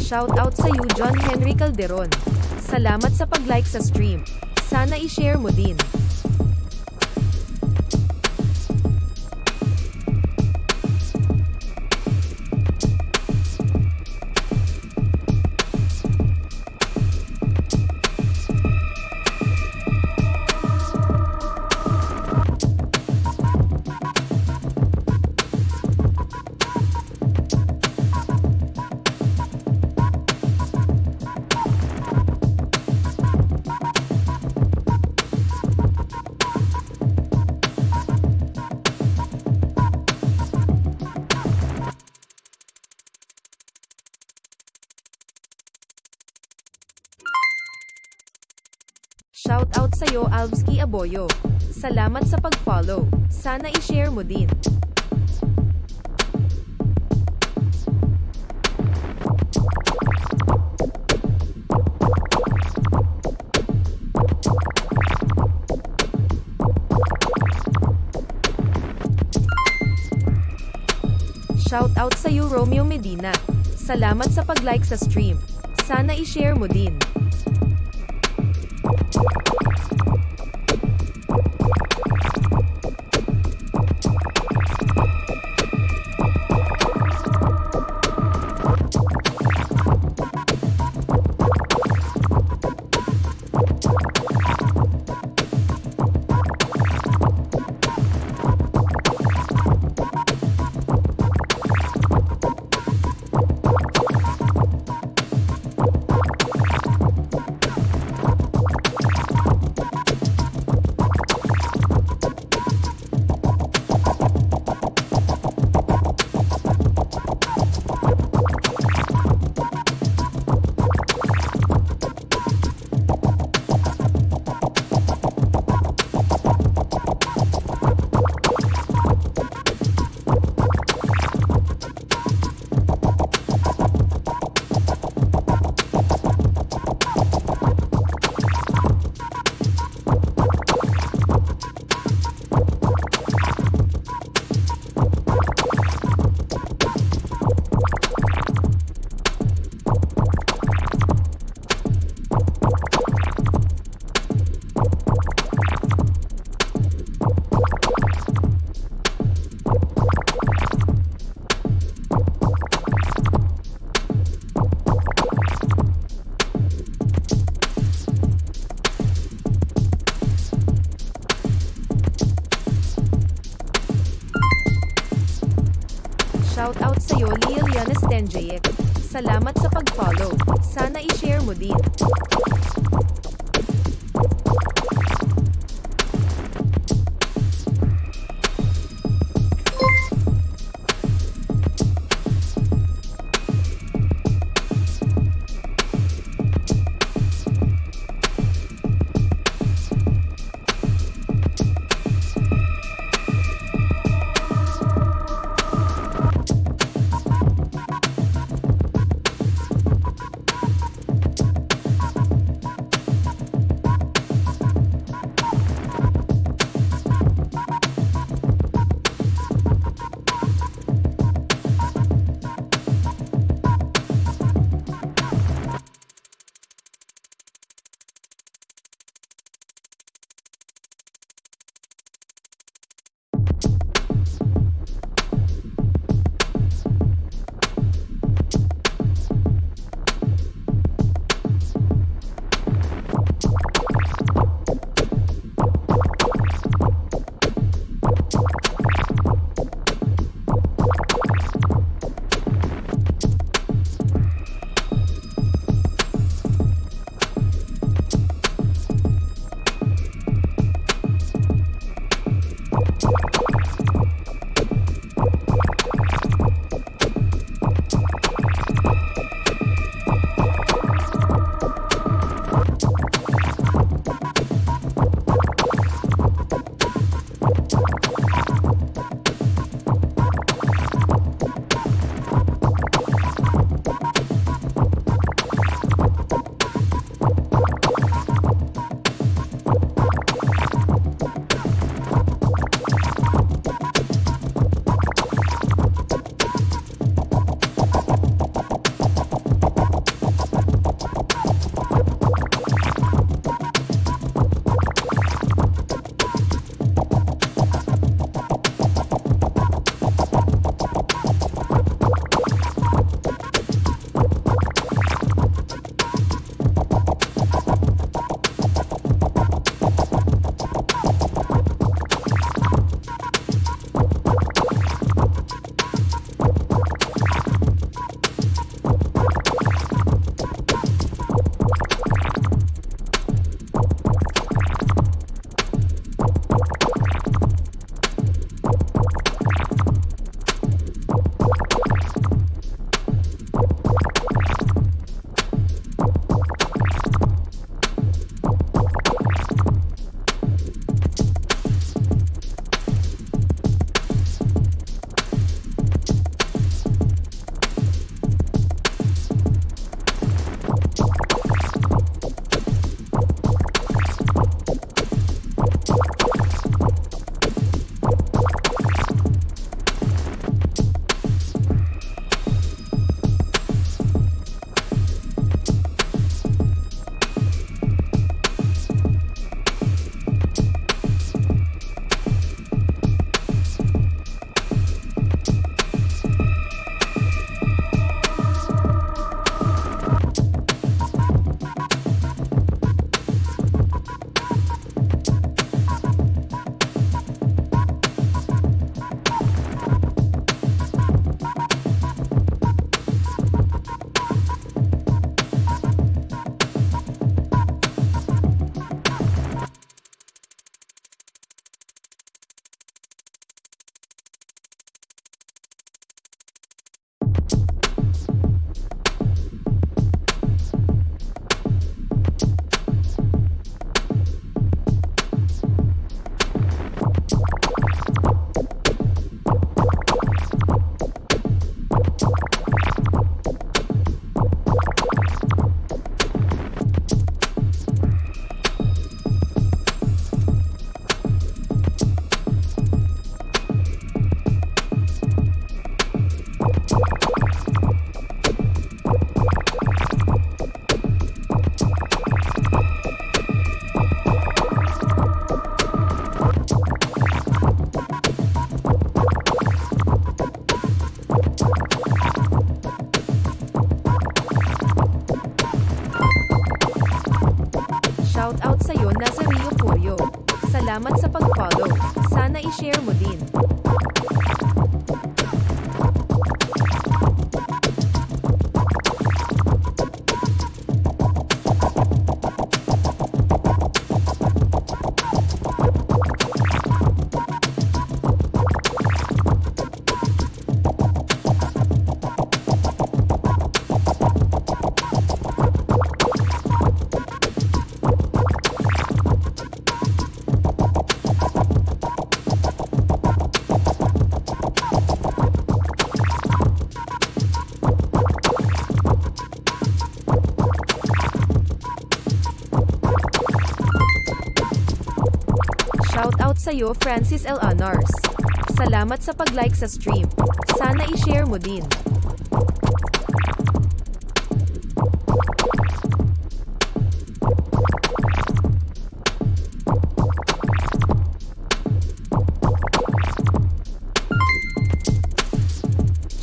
Shoutout sa iyo John Henry Calderon. Salamat sa pag-like sa stream. Sana i-share mo din. Shoutout sa'yo Albski Aboyo. Salamat sa pag-follow. Sana i-share mo din. Shoutout sa'yo Romeo Medina. Salamat sa pag-like sa stream. Sana i-share mo din. Shoutout sa'yo Liliana Stenjayek. Salamat sa pag-follow. Sana i-share mo din. i-share mo din. Shoutout sa'yo Francis L. Honors. Salamat sa pag-like sa stream. Sana i-share mo din.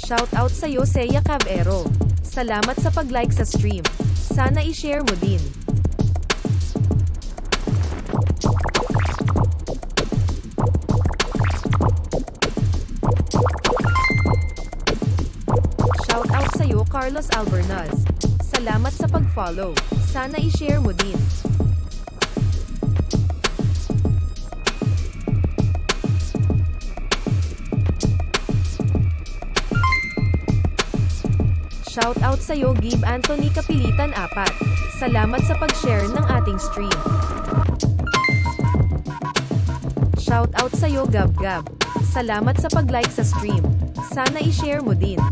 Shoutout sa'yo Seya Cabero. Salamat sa pag-like sa stream. Sana i-share mo din. Shoutout sa'yo Carlos Albernaz. Salamat sa pag-follow. Sana i-share mo din. Shoutout sa'yo Gib Anthony Kapilitan 4. Salamat sa pag-share ng ating stream. Shoutout sa'yo Gab Gab. Salamat sa pag-like sa stream. Sana i-share mo din.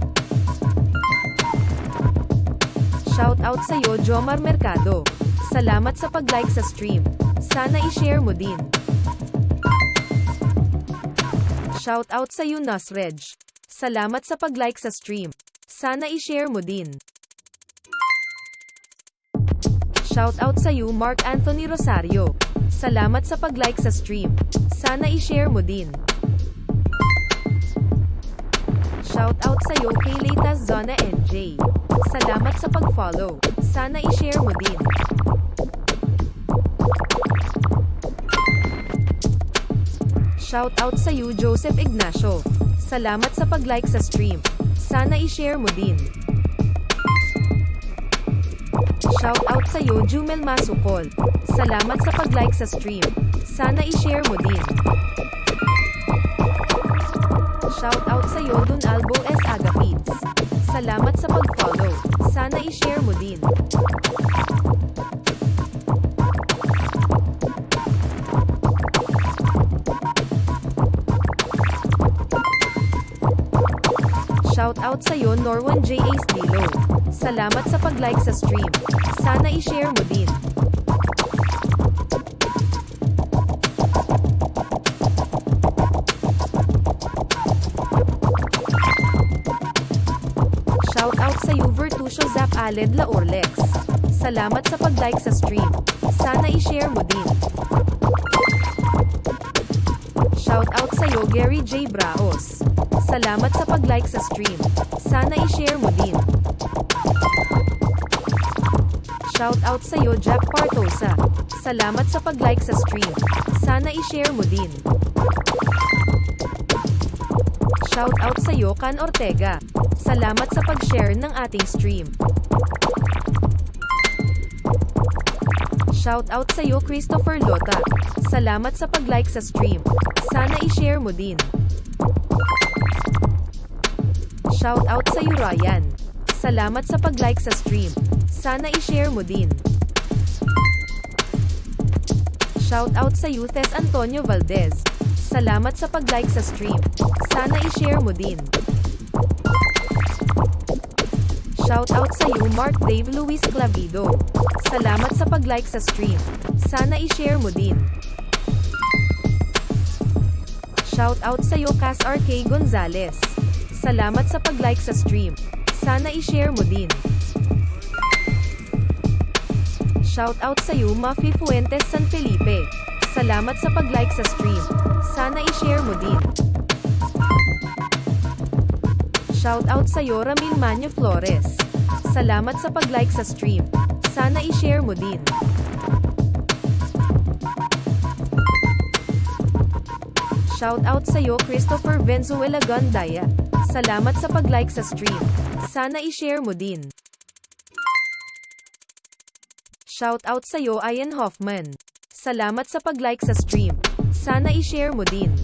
Shoutout sa'yo Jomar Mercado. Salamat sa pag-like sa stream. Sana i-share mo din. Shoutout sa'yo Nasrej. Salamat sa pag-like sa stream. Sana i-share mo din. Shoutout sa'yo Mark Anthony Rosario. Salamat sa pag-like sa stream. Sana i-share mo din. Shoutout sa'yo kay Leitas Zona NJ. Salamat sa pag-follow. Sana i-share mo din. Shoutout sa'yo Joseph Ignacio. Salamat sa pag-like sa stream. Sana i-share mo din. Shoutout sa'yo Jumel Masukol. Salamat sa pag-like sa stream. Sana i-share mo din. Shoutout sa'yo Don Albo S. Agapids. Salamat sa pag-follow. Sana i-share mo din. Shoutout sa'yo Norwan J. Ace Dilo. Salamat sa pag-like sa stream. Sana i-share mo din. Shoutout sa'yo Vertusio Zap Aled Laorlex. Salamat sa pag-like sa stream. Sana i-share mo din. Shoutout sa'yo Gary J. Braos. Salamat sa pag-like sa stream. Sana i-share mo din. Shoutout sa'yo Jack Partosa. Salamat sa pag-like sa stream. Sana i-share mo din. Shoutout sa'yo Can Ortega. Salamat sa pag-share ng ating stream. Shoutout sa'yo Christopher Lota. Salamat sa pag-like sa stream. Sana i-share mo din. Shoutout sa'yo Ryan. Salamat sa pag-like sa stream. Sana i-share mo din. Shoutout sa'yo Tess Antonio Valdez. Salamat sa pag-like sa stream. Sana i-share mo din. Shoutout sa'yo Mark Dave Luis Clavido. Salamat sa pag-like sa stream. Sana i-share mo din. Shoutout sa'yo Cas RK Gonzalez. Salamat sa pag-like sa stream. Sana i-share mo din. Shoutout sa'yo Mafi Fuentes San Felipe. Salamat sa pag-like sa stream. Sana i-share mo din. Shoutout sa'yo Ramil Manyo Flores. Salamat sa pag-like sa stream. Sana i-share mo din. Shoutout sa'yo Christopher Venezuela Gandaya. Salamat sa pag-like sa stream. Sana i-share mo din. Shoutout sa'yo Ian Hoffman. Salamat sa pag-like sa stream. Sana i-share mo din.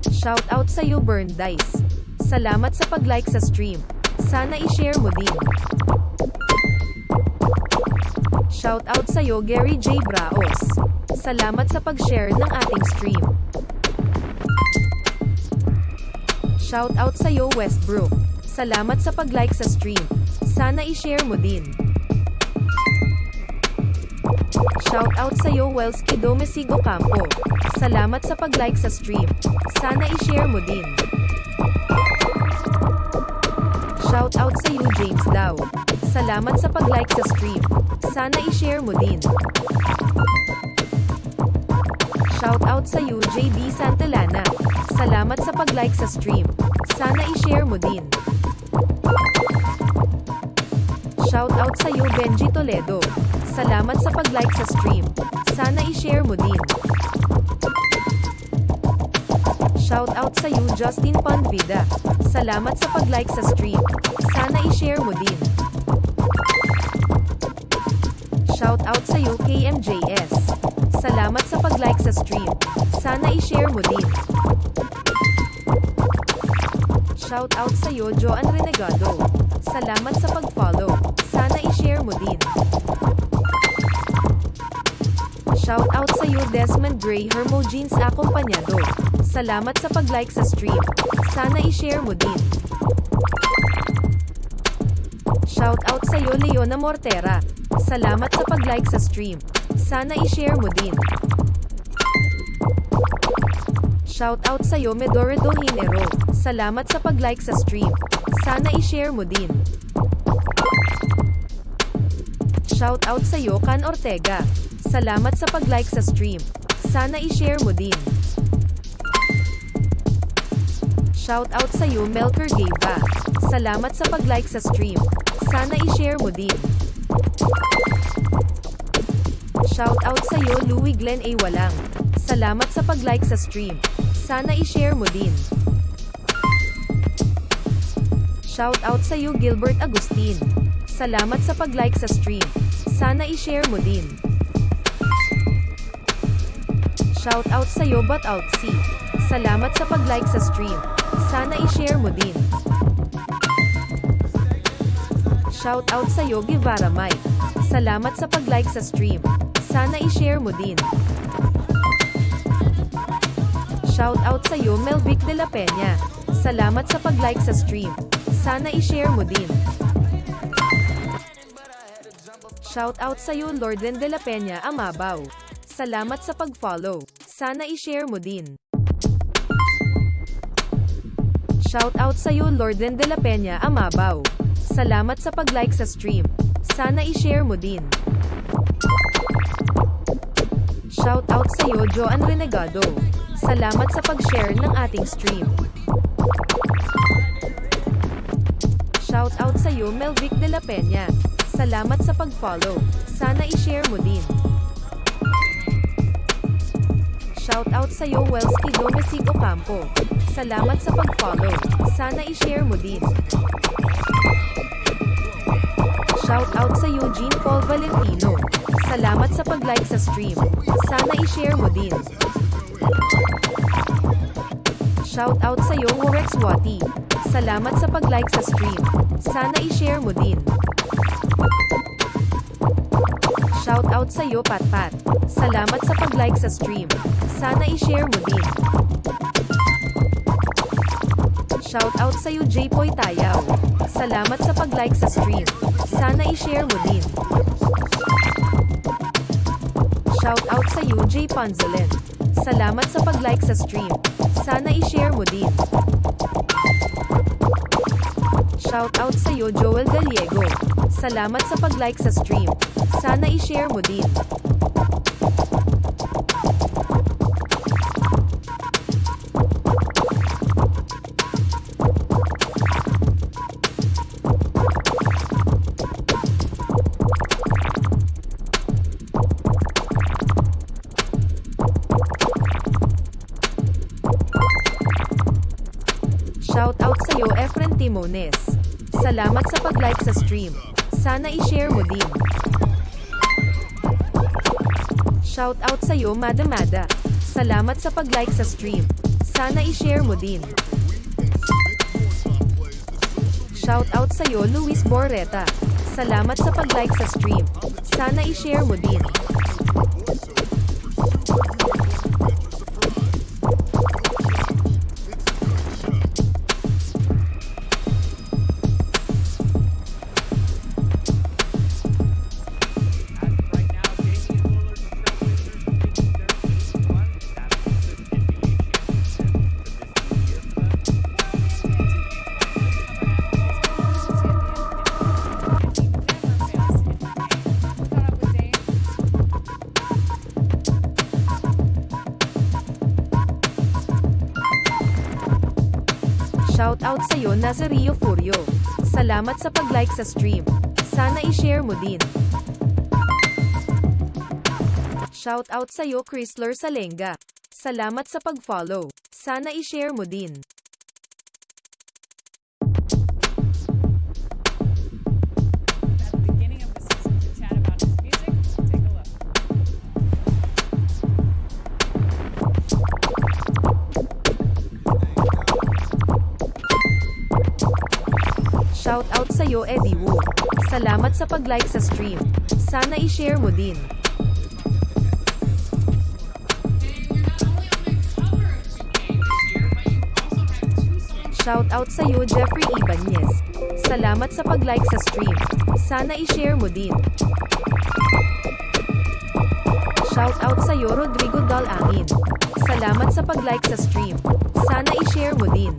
Shoutout sa'yo Burn Dice. Salamat sa pag-like sa stream. Sana i-share mo din. Shoutout sa'yo Gary J. Braos. Salamat sa pag-share ng ating stream. Shoutout sa'yo Westbrook. Salamat sa pag-like sa stream. Sana i-share mo din. Shoutout sa'yo Welsky Domesigo Campo. Salamat sa pag-like sa stream. Sana i-share mo din. Shoutout sa'yo James Lau. Salamat sa pag-like sa stream. Sana i-share mo din. Shoutout sa'yo JD Santillana. Salamat sa pag-like sa stream. Sana i-share mo din. Shoutout sa'yo Benji Toledo. Salamat sa pag-like sa stream. Sana i-share mo din. Shoutout sa'yo Justin Panvida. Salamat sa pag-like sa stream. Sana i-share mo din. Shoutout sa'yo KMJS. Salamat sa pag-like sa stream. Sana i-share mo din. Shoutout sa'yo Joan Renegado. Salamat sa pag-follow. Sana i-share mo din. Shoutout sa'yo Desmond Gray Hermogenes Acompañado. Salamat sa pag-like sa stream. Sana i-share mo din. Shoutout sa'yo Leona Mortera. Salamat sa pag-like sa stream. Sana i-share mo din. Shoutout sa'yo Medorido Hinero. Salamat sa pag-like sa stream. Sana i-share mo din. Shoutout sa'yo Can Ortega. Salamat sa pag-like sa stream. Sana i-share mo din. Shoutout sa'yo Melker Gava. Salamat sa pag-like sa stream. Sana i-share mo din. Shoutout sa'yo Louie Glenn A. Walang. Salamat sa pag-like sa stream. Sana i-share mo din. Shoutout sa'yo Gilbert Agustin. Salamat sa pag-like sa stream. Sana i-share mo din. Shoutout sa'yo Bataltsi. Salamat sa pag-like sa stream. Sana i-share mo din. Shoutout sa'yo Guevara Mike. Salamat sa pag-like sa stream. Sana i-share mo din. Shoutout sa'yo Melvic de la Peña. Salamat sa pag-like sa stream. Sana i-share mo din. Shoutout sa'yo Lorden de la Peña Amabaw. Salamat sa pag-follow. Sana i-share mo din. Shoutout sa'yo Lorden de la Peña Amabaw. Salamat sa pag-like sa stream. Sana i-share mo din. Shoutout sa'yo Joan Renegado. Salamat sa pag-share ng ating stream. Shoutout sa'yo Melvic de la Peña. Salamat sa pag-follow. Sana i-share mo din. Shoutout sa'yo Welsky Domesigo Campo. Salamat sa pag-follow. Sana i-share mo din. Shoutout sa'yo Jean Paul Valentino. Salamat sa pag-like sa stream. Sana i-share mo din. Shoutout sa'yo Worex Wati. Salamat sa pag-like sa stream. Sana i-share mo din. Shoutout sa'yo Patpat. Salamat sa pag-like sa stream. Sana i-share mo din. Shoutout sa'yo J-Poy Tayaw. Salamat sa pag-like sa stream. Sana i-share mo din. Shoutout sa'yo J. Panzalen. Salamat sa pag-like sa stream. Sana i-share mo din. Shoutout sa'yo Joel Gallego. Salamat sa pag-like sa stream. Sana i-share mo din. Shoutout sa'yo Efren Timones. Salamat sa pag-like sa stream. Sana i-share mo din. Shoutout sa'yo Madamada. Salamat sa pag-like sa stream. Sana i-share mo din. Shoutout sa'yo Luis Borreta. Salamat sa pag-like sa stream. Sana i-share mo din. Shoutout sa'yo Nazario Furio. Salamat sa pag-like sa stream. Sana i-share mo din. Shoutout sa'yo Chrysler Salenga. Salamat sa pag-follow. Sana i-share mo din. Shoutout sa'yo Eddie Wu. Salamat sa pag-like sa stream. Sana i-share mo din. Shoutout sa'yo Jeffrey Ibanez. Salamat sa pag-like sa stream. Sana i-share mo din. Shoutout sa'yo Rodrigo Dalangin. Salamat sa pag-like sa stream. Sana i-share mo din.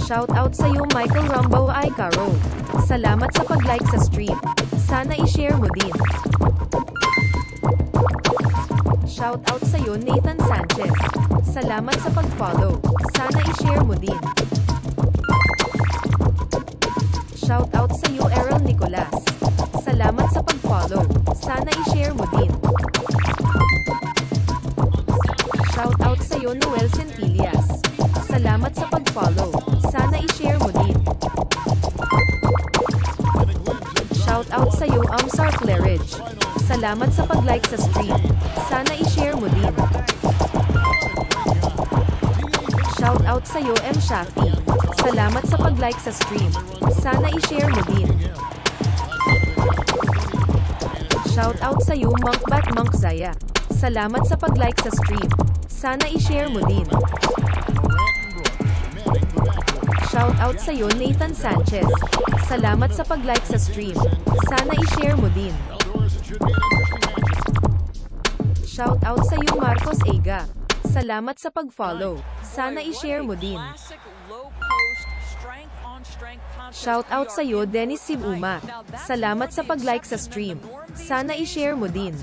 Shoutout sa'yo Michael Rambo Icaro. Salamat sa pag-like sa stream. Sana i-share mo din. Shoutout sa'yo Nathan Sanchez. Salamat sa pag-follow. Sana i-share mo din. Shoutout sa'yo Errol Nicolas. Salamat sa pag-follow. Sana i-share mo din. Shoutout sa'yo Noel Centillas. Salamat sa pag-follow. Sana i-share mo din. Shoutout sa'yo Amsar Claridge. Salamat sa pag-like sa stream. Sana i-share mo din. Shoutout sa'yo M. Shafi. Salamat sa pag-like sa stream. Sana i-share mo din. Shoutout sa'yo Monkbat Monk Zaya. Salamat sa pag-like sa stream. Sana i-share mo din. Shoutout sa'yo Nathan Sanchez. Salamat sa pag-like sa stream. Sana i-share mo din. Shoutout sa'yo Marcos Ega. Salamat sa pag-follow. Sana i-share mo din. Shoutout sa'yo Dennis Sibuma. Salamat sa pag-like sa stream. Sana i-share mo din.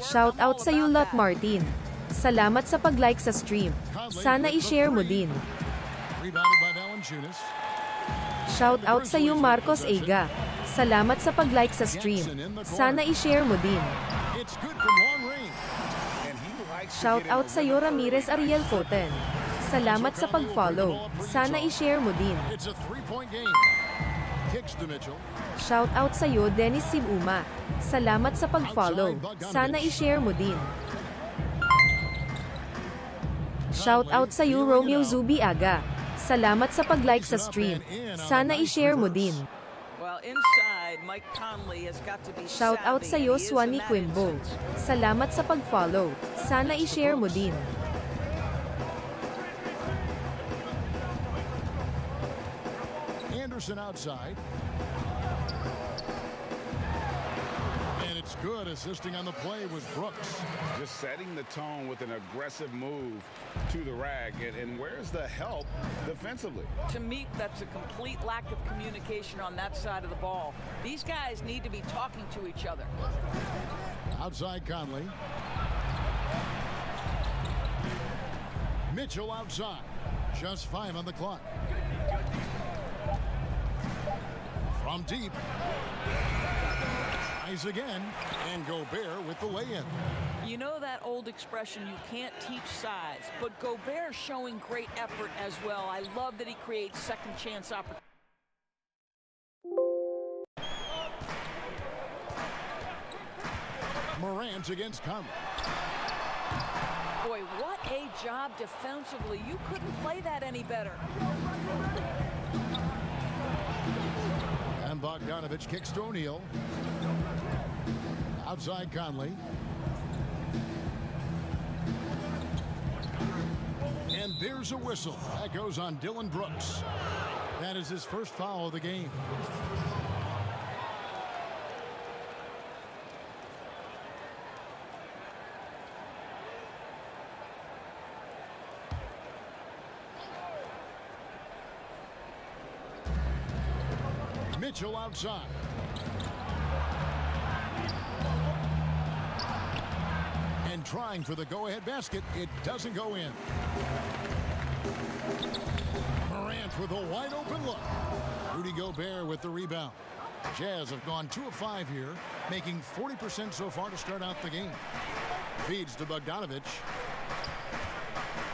Shoutout sa'yo Lot Martin. Salamat sa pag-like sa stream. Sana i-share mo din. Shoutout sa'yo Marcos Ega. Salamat sa pag-like sa stream. Sana i-share mo din. Shoutout sa'yo Ramirez Ariel Coten. Salamat sa pag-follow. Sana i-share mo din. Shoutout sa'yo Dennis Sibuma. Salamat sa pag-follow. Sana i-share mo din. Shoutout sa'yo Romeo Zubiaga. Salamat sa pag-like sa stream. Sana i-share mo din. Shoutout sa'yo Swanee Quimbo. Salamat sa pag-follow. Sana i-share mo din. Anderson outside. And it's good assisting on the play with Brooks. Just setting the tone with an aggressive move to the rag. And where's the help defensively? To me, that's a complete lack of communication on that side of the ball. These guys need to be talking to each other. Outside Conley. Mitchell outside. Just 5 on the clock. From deep. Tries again, and Gobert with the lay-in. You know that old expression, you can't teach size, but Gobert showing great effort as well. I love that he creates second chance opportunities. Morant against Conley. Boy, what a job defensively. You couldn't play that any better. And Bogdanovich kicks to O'Neal. Outside Conley. And there's a whistle. That goes on Dylan Brooks. That is his first foul of the game. Mitchell outside. And trying for the go-ahead basket. It doesn't go in. Morant with a wide-open look. Rudy Gobert with the rebound. Jazz have gone 2 of 5 here, making 40% so far to start out the game. Feeds to Bogdanovich.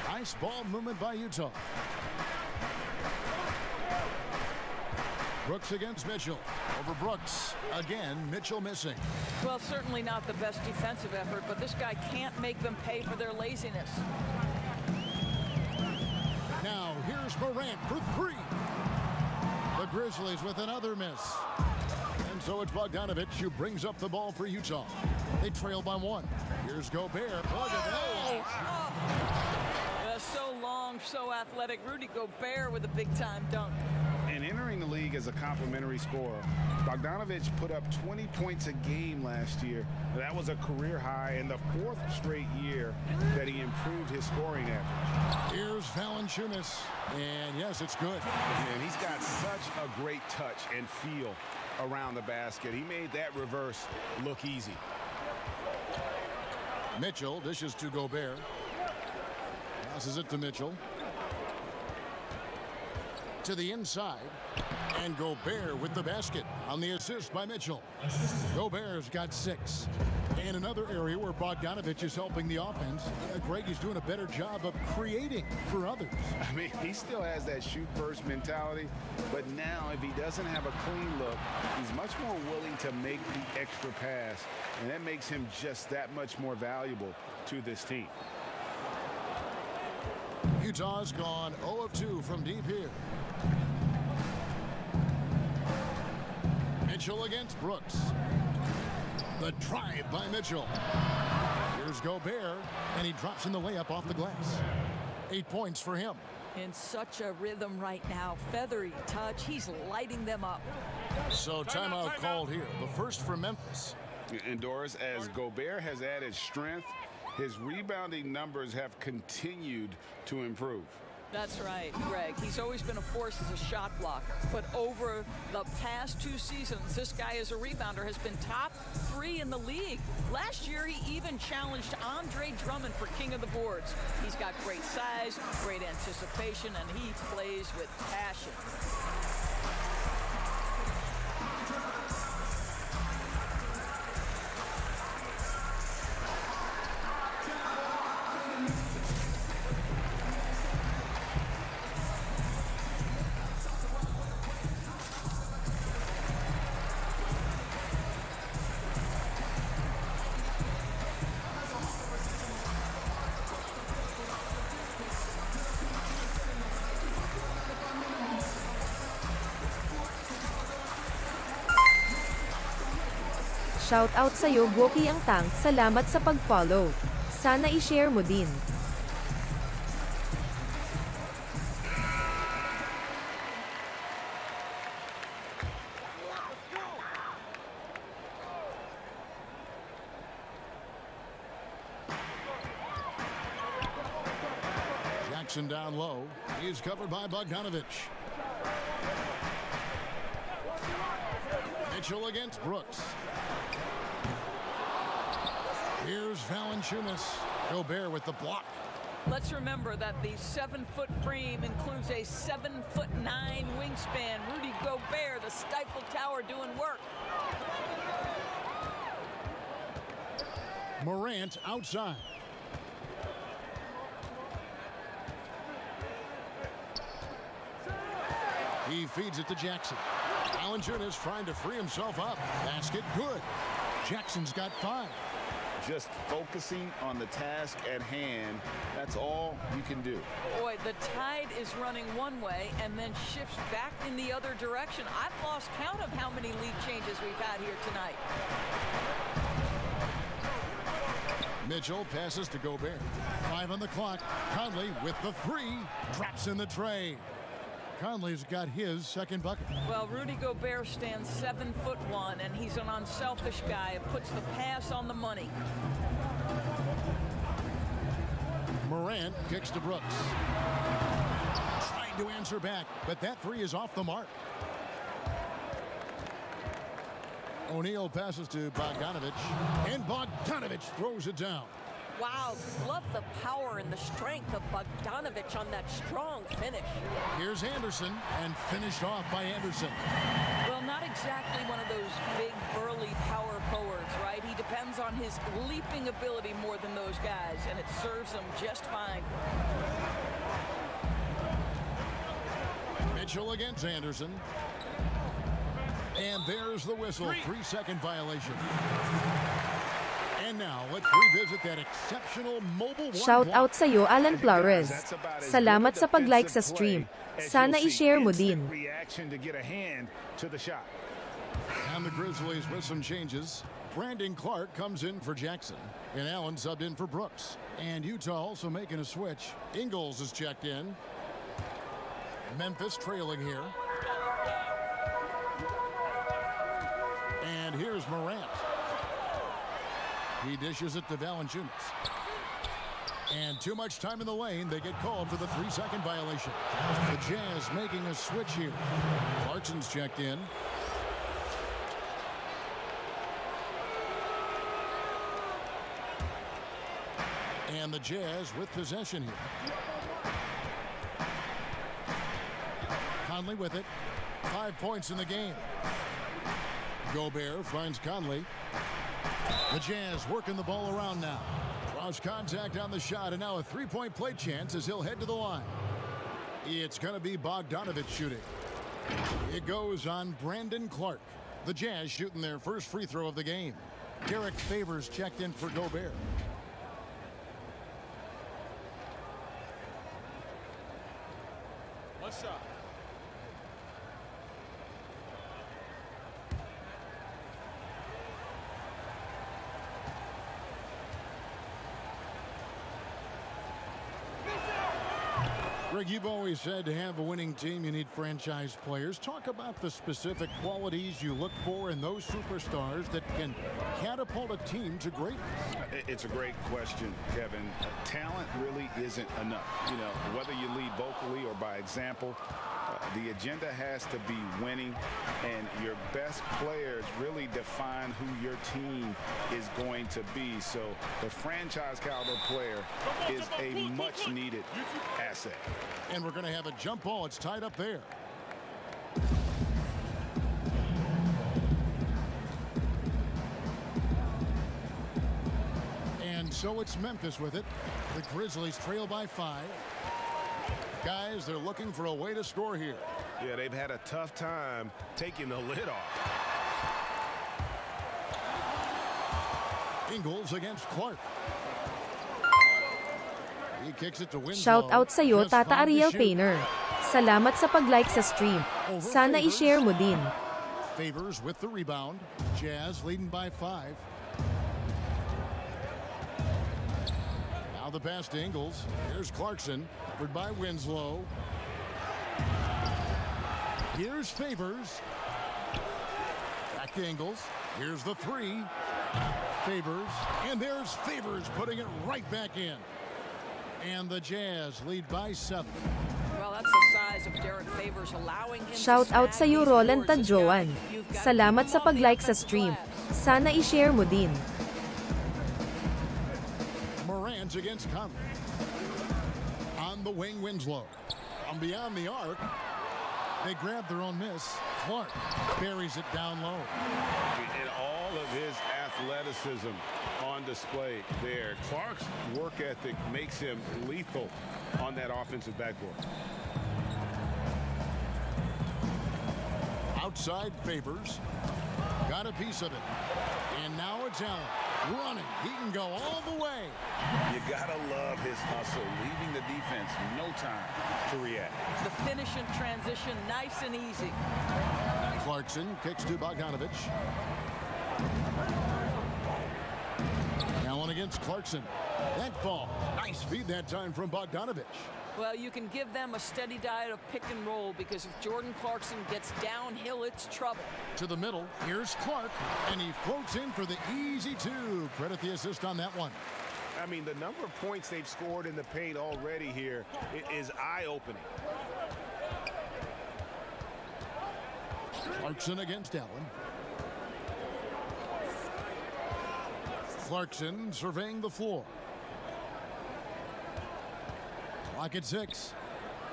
Nice ball movement by Utah. Brooks against Mitchell. Over Brooks. Again, Mitchell missing. Well, certainly not the best defensive effort, but this guy can't make them pay for their laziness. Now, here's Morant for 3. The Grizzlies with another miss. And so it's Bogdanovich who brings up the ball for Utah. They trail by 1. Here's Gobert. Look at that. So long, so athletic. Rudy Gobert with a big-time dunk. And entering the league as a complimentary scorer, Bogdanovich put up 20 points a game last year. That was a career high in the 4th straight year that he improved his scoring average. Here's Valanciunas. And yes, it's good. And he's got such a great touch and feel around the basket. He made that reverse look easy. Mitchell dishes to Gobert. Passes it to Mitchell. To the inside. And Gobert with the basket on the assist by Mitchell. Gobert's got 6. And another area where Bogdanovich is helping the offense. Greg is doing a better job of creating for others. I mean, he still has that shoot-first mentality, but now if he doesn't have a clean look, he's much more willing to make the extra pass, and that makes him just that much more valuable to this team. Utah's gone 0 of 2 from deep here. Mitchell against Brooks. The drive by Mitchell. Here's Gobert, and he drops in the layup off the glass. 8 points for him. In such a rhythm right now. Feathery touch. He's lighting them up. So timeout called here. The first for Memphis. And Doris, as Gobert has added strength, his rebounding numbers have continued to improve. That's right, Greg. He's always been a force as a shot blocker. But over the past 2 seasons, this guy as a rebounder has been top 3 in the league. Last year, he even challenged Andre Drummond for king of the boards. He's got great size, great anticipation, and he plays with passion. Shout out sa'yo Goki ang Tank, salamat sa pag-follow. Sana i-share mo din. Jackson down low. He's covered by Bogdanovich. Mitchell against Brooks. Here's Valanciunas. Gobert with the block. Let's remember that the 7-foot frame includes a 7'9" wingspan. Rudy Gobert, the Stifle Tower, doing work. Morant outside. He feeds it to Jackson. Valanciunas trying to free himself up. Basket good. Jackson's got 5. Just focusing on the task at hand, that's all you can do. Boy, the tide is running one way and then shifts back in the other direction. I've lost count of how many lead changes we've had here tonight. Mitchell passes to Gobert. 5 on the clock. Conley with the 3. Drops in the tray. Conley's got his second bucket. Well, Rudy Gobert stands 7'1", and he's an unselfish guy. It puts the pass on the money. Morant kicks to Brooks. Trying to answer back, but that 3 is off the mark. O'Neal passes to Bogdanovich, and Bogdanovich throws it down. Wow, love the power and the strength of Bogdanovich on that strong finish. Here's Anderson, and finished off by Anderson. Well, not exactly one of those big, burly power forwards, right? He depends on his leaping ability more than those guys, and it serves him just fine. Mitchell against Anderson. And there's the whistle. 3-second violation. And now, let's revisit that exceptional mobile Shout out sa'yo, Alan Flores. Salamat sa pag-like sa stream. Sana i-share mo din. Reaction to get a hand to the shot. And the Grizzlies with some changes. Brandon Clark comes in for Jackson. And Allen subbed in for Brooks. And Utah also making a switch. Ingles is checked in. Memphis trailing here. And here's Morant. He dishes it to Valanciunas. And too much time in the lane. They get called for the 3-second violation. The Jazz making a switch here. Clarkson's checked in. And the Jazz with possession here. Conley with it. 5 points in the game. Gobert finds Conley. The Jazz working the ball around now. Draws contact on the shot, and now a 3-point play chance as he'll head to the line. It's going to be Bogdanovich shooting. It goes on Brandon Clark. The Jazz shooting their first free throw of the game. Derek Favors checked in for Gobert. What's up? Greg, you've always said to have a winning team, you need franchise players. Talk about the specific qualities you look for in those superstars that can catapult a team to greatness. It's a great question, Kevin. Talent really isn't enough. You know, whether you lead vocally or by example, the agenda has to be winning, and your best players really define who your team is going to be. So the franchise caliber player is a much needed asset. And we're going to have a jump ball. It's tied up there. And so it's Memphis with it. The Grizzlies trail by 5. Guys, they're looking for a way to score here. Yeah, they've had a tough time taking the lid off. Ingles against Clark. He kicks it to Winslow. Shout out sa'yo, Just Tata 5 to Ariel shoot. Painter. Salamat sa pag-like sa stream. Sana i-share mo din. Favors with the rebound. Jazz leading by 5. Now the pass to Ingles. Here's Clarkson, covered by Winslow. Here's Favors. Back to Ingles. Here's the 3. Favors. And there's Favors putting it right back in. And the Jazz lead by 7. Well, that's the size of Derek Favors, allowing him Shout to out snag sa'yo, these Roland boards. This Tadjoan. guy, you've got to Salamat keep sa him on the pag-like sa offensive stream. glass. Sana i-share mo din. Morant against Conley. On the wing, Winslow. From beyond the arc. They grab their own miss. Clark buries it down low. And all of his athleticism on on display there. Clark's work ethic makes him lethal on that offensive backboard. Outside Favors. Got a piece of it. And now it's Allen. Running. He can go all the way. You gotta love his hustle, leaving the defense no time to react. The finish in transition, nice and easy. Clarkson kicks to Bogdanovich. Allen against Clarkson. That fall. Nice feed that time from Bogdanovich. Well, you can give them a steady diet of pick and roll because if Jordan Clarkson gets downhill, it's trouble. To the middle. Here's Clark. And he floats in for the easy two. Credit the assist on that one. I mean, the number of points they've scored in the paint already here is eye-opening. Clarkson against Allen. Clarkson surveying the floor. Clock at 6.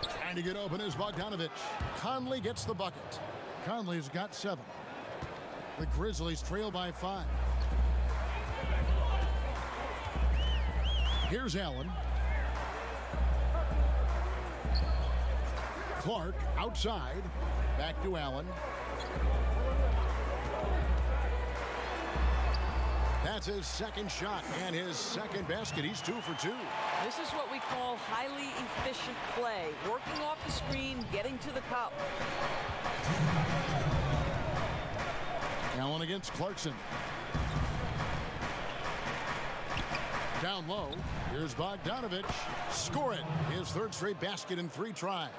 Trying to get open is Bogdanovich. Conley gets the bucket. Conley's got 7. The Grizzlies trail by 5. Here's Allen. Clark outside. Back to Allen. That's his second shot and his second basket. He's 2 for 2. This is what we call highly efficient play. Working off the screen, getting to the cup. Allen against Clarkson. Down low. Here's Bogdanovich. Score it. His third straight basket in 3 tries.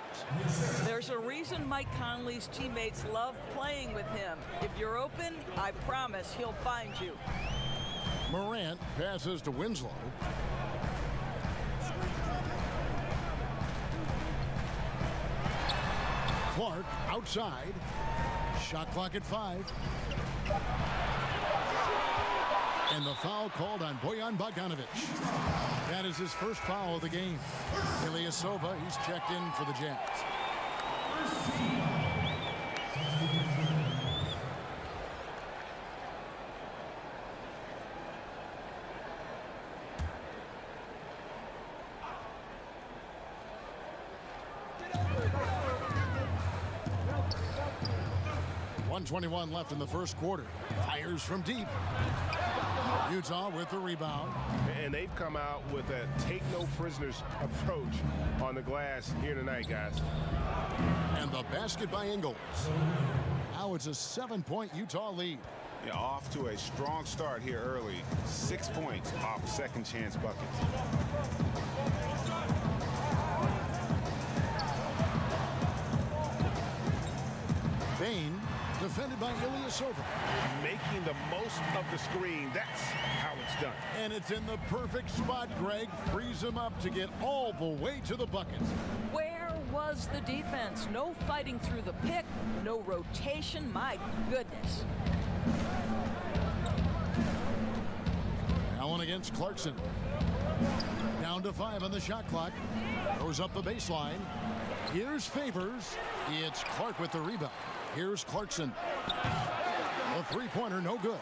There's a reason Mike Conley's teammates love playing with him. If you're open, I promise he'll find you. Morant passes to Winslow. Clark outside. Shot clock at 5. And the foul called on Bojan Bogdanovich. That is his first foul of the game. Ilyasova, he's checked in for the Jazz. .121 left in the first quarter. Fires from deep. Utah with the rebound. And they've come out with a take-no-prisoners approach on the glass here tonight, guys. And the basket by Ingles. Now it's a 7-point Utah lead. Yeah, off to a strong start here early. 6 points off second chance buckets. Bane defended by Ilyasova. Making the most of the screen. That's how it's done. And it's in the perfect spot, Greg. Frees him up to get all the way to the bucket. Where was the defense? No fighting through the pick, no rotation. My goodness. Allen against Clarkson. Down to 5 on the shot clock. Goes up the baseline. Here's Favors. It's Clark with the rebound. Here's Clarkson. A three-pointer, no good.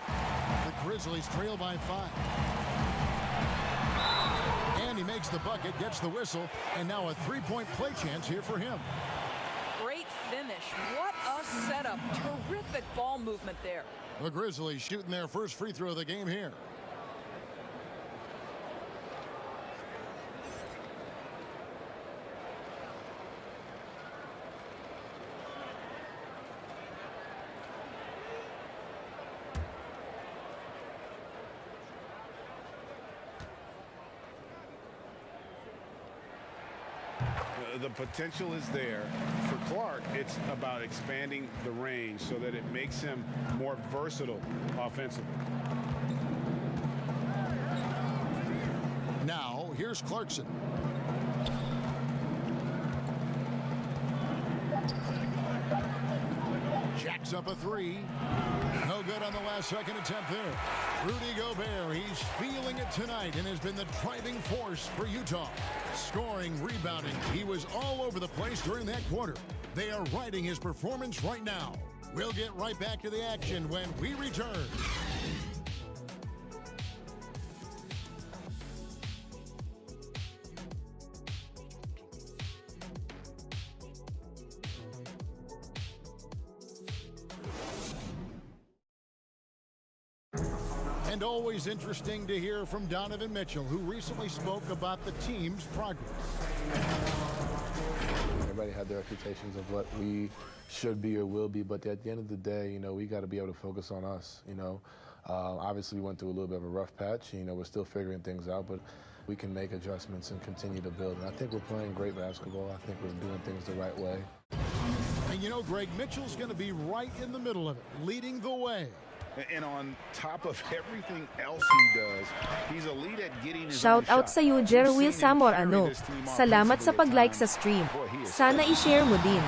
The Grizzlies trail by 5. And he makes the bucket, gets the whistle, and now a three-point play chance here for him. Great finish. What a setup. Terrific ball movement there. The Grizzlies shooting their first free throw of the game here. The potential is there. For Clark, it's about expanding the range so that it makes him more versatile offensively. Now, here's Clarkson. Jacks up a 3. No good on the last second attempt there. Rudy Gobert, he's feeling it tonight and has been the driving force for Utah. Scoring, rebounding, he was all over the place during that quarter. They are riding his performance right now. We'll get right back to the action when we return. And always interesting to hear from Donovan Mitchell, who recently spoke about the team's progress. Everybody had their expectations of what we should be or will be, but at the end of the day, you know, we got to be able to focus on us, you know. Obviously, we went through a little bit of a rough patch. You know, we're still figuring things out, but we can make adjustments and continue to build. And I think we're playing great basketball. I think we're doing things the right way. And you know, Greg, Mitchell's going to be right in the middle of it, leading the way. And on top of everything else he does, he's elite at getting his Shout own out shot. sa iyo, Jer We've Will seen him Samor carry ano. this team Salamat sa offensively at pag-like sa times. stream. Boy, he is Sana i-share mo din.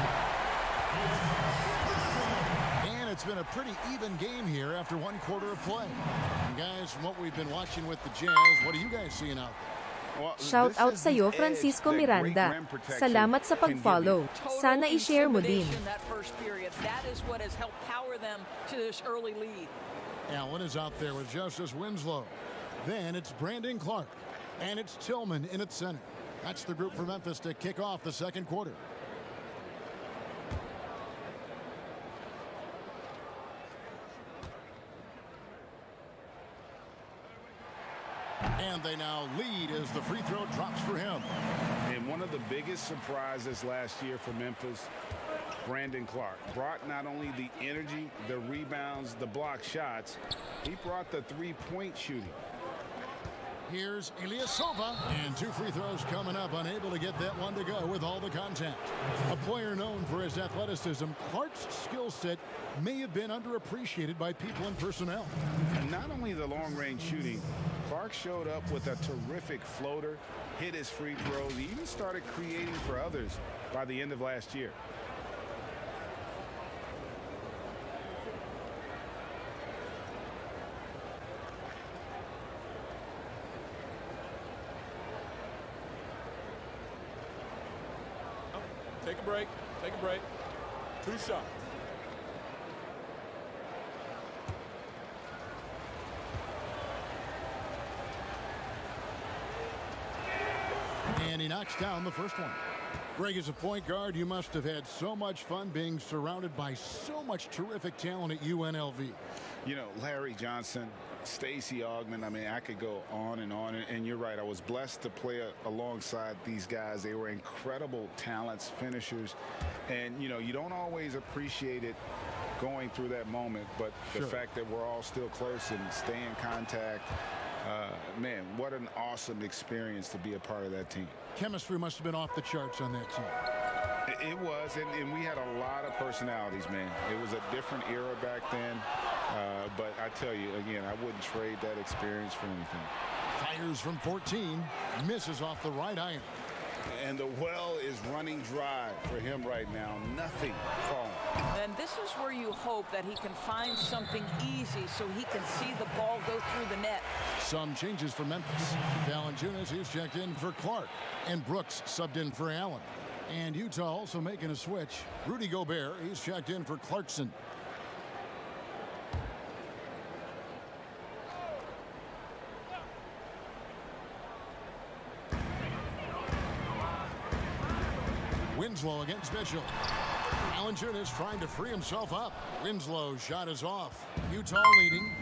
And it's been a pretty even game here after one quarter of play. And guys, from what we've been watching with the Jazz, what are you guys seeing out there? Well, Shout this out is sa iyo, the edge Francisco that great Miranda. rim protection Salamat sa can give you. pag-follow. Total Sana i-share mo din. intimidation that first period. That is what has helped power them to this early lead. Allen is out there with Justice Winslow. Then it's Brandon Clark. And it's Tillman in at center. That's the group for Memphis to kick off the second quarter. And they now lead as the free throw drops for him. And one of the biggest surprises last year for Memphis, Brandon Clark, brought not only the energy, the rebounds, the block shots, he brought the three-point shooting. Here's Ilyasova, and two free throws coming up, unable to get that one to go with all the contact. A player known for his athleticism, Clark's skill set may have been underappreciated by people and personnel. And not only the long-range shooting, Clark showed up with a terrific floater, hit his free throws, he even started creating for others by the end of last year. Take a break. Take a break. Two shots. And he knocks down the first one. Greg, as a point guard, you must have had so much fun being surrounded by so much terrific talent at UNLV. You know, Larry Johnson, Stacey Augmon, I mean, I could go on. And you're right, I was blessed to play alongside these guys. They were incredible talents, finishers. And, you know, you don't always appreciate it going through that moment. But the fact that we're all still close and stay in contact, man, what an awesome experience to be a part of that team. Chemistry must have been off the charts on that team. It was, and we had a lot of personalities, man. It was a different era back then. But I tell you, again, I wouldn't trade that experience for anything. Fires from 14, misses off the right iron. And the well is running dry for him right now. Nothing falling. And this is where you hope that he can find something easy so he can see the ball go through the net. Some changes for Memphis. Valanciunas, he's checked in for Clark. And Brooks subbed in for Allen. And Utah also making a switch. Rudy Gobert, he's checked in for Clarkson. Winslow against Mitchell. Valanciunas trying to free himself up. Winslow's shot is off. Utah leading.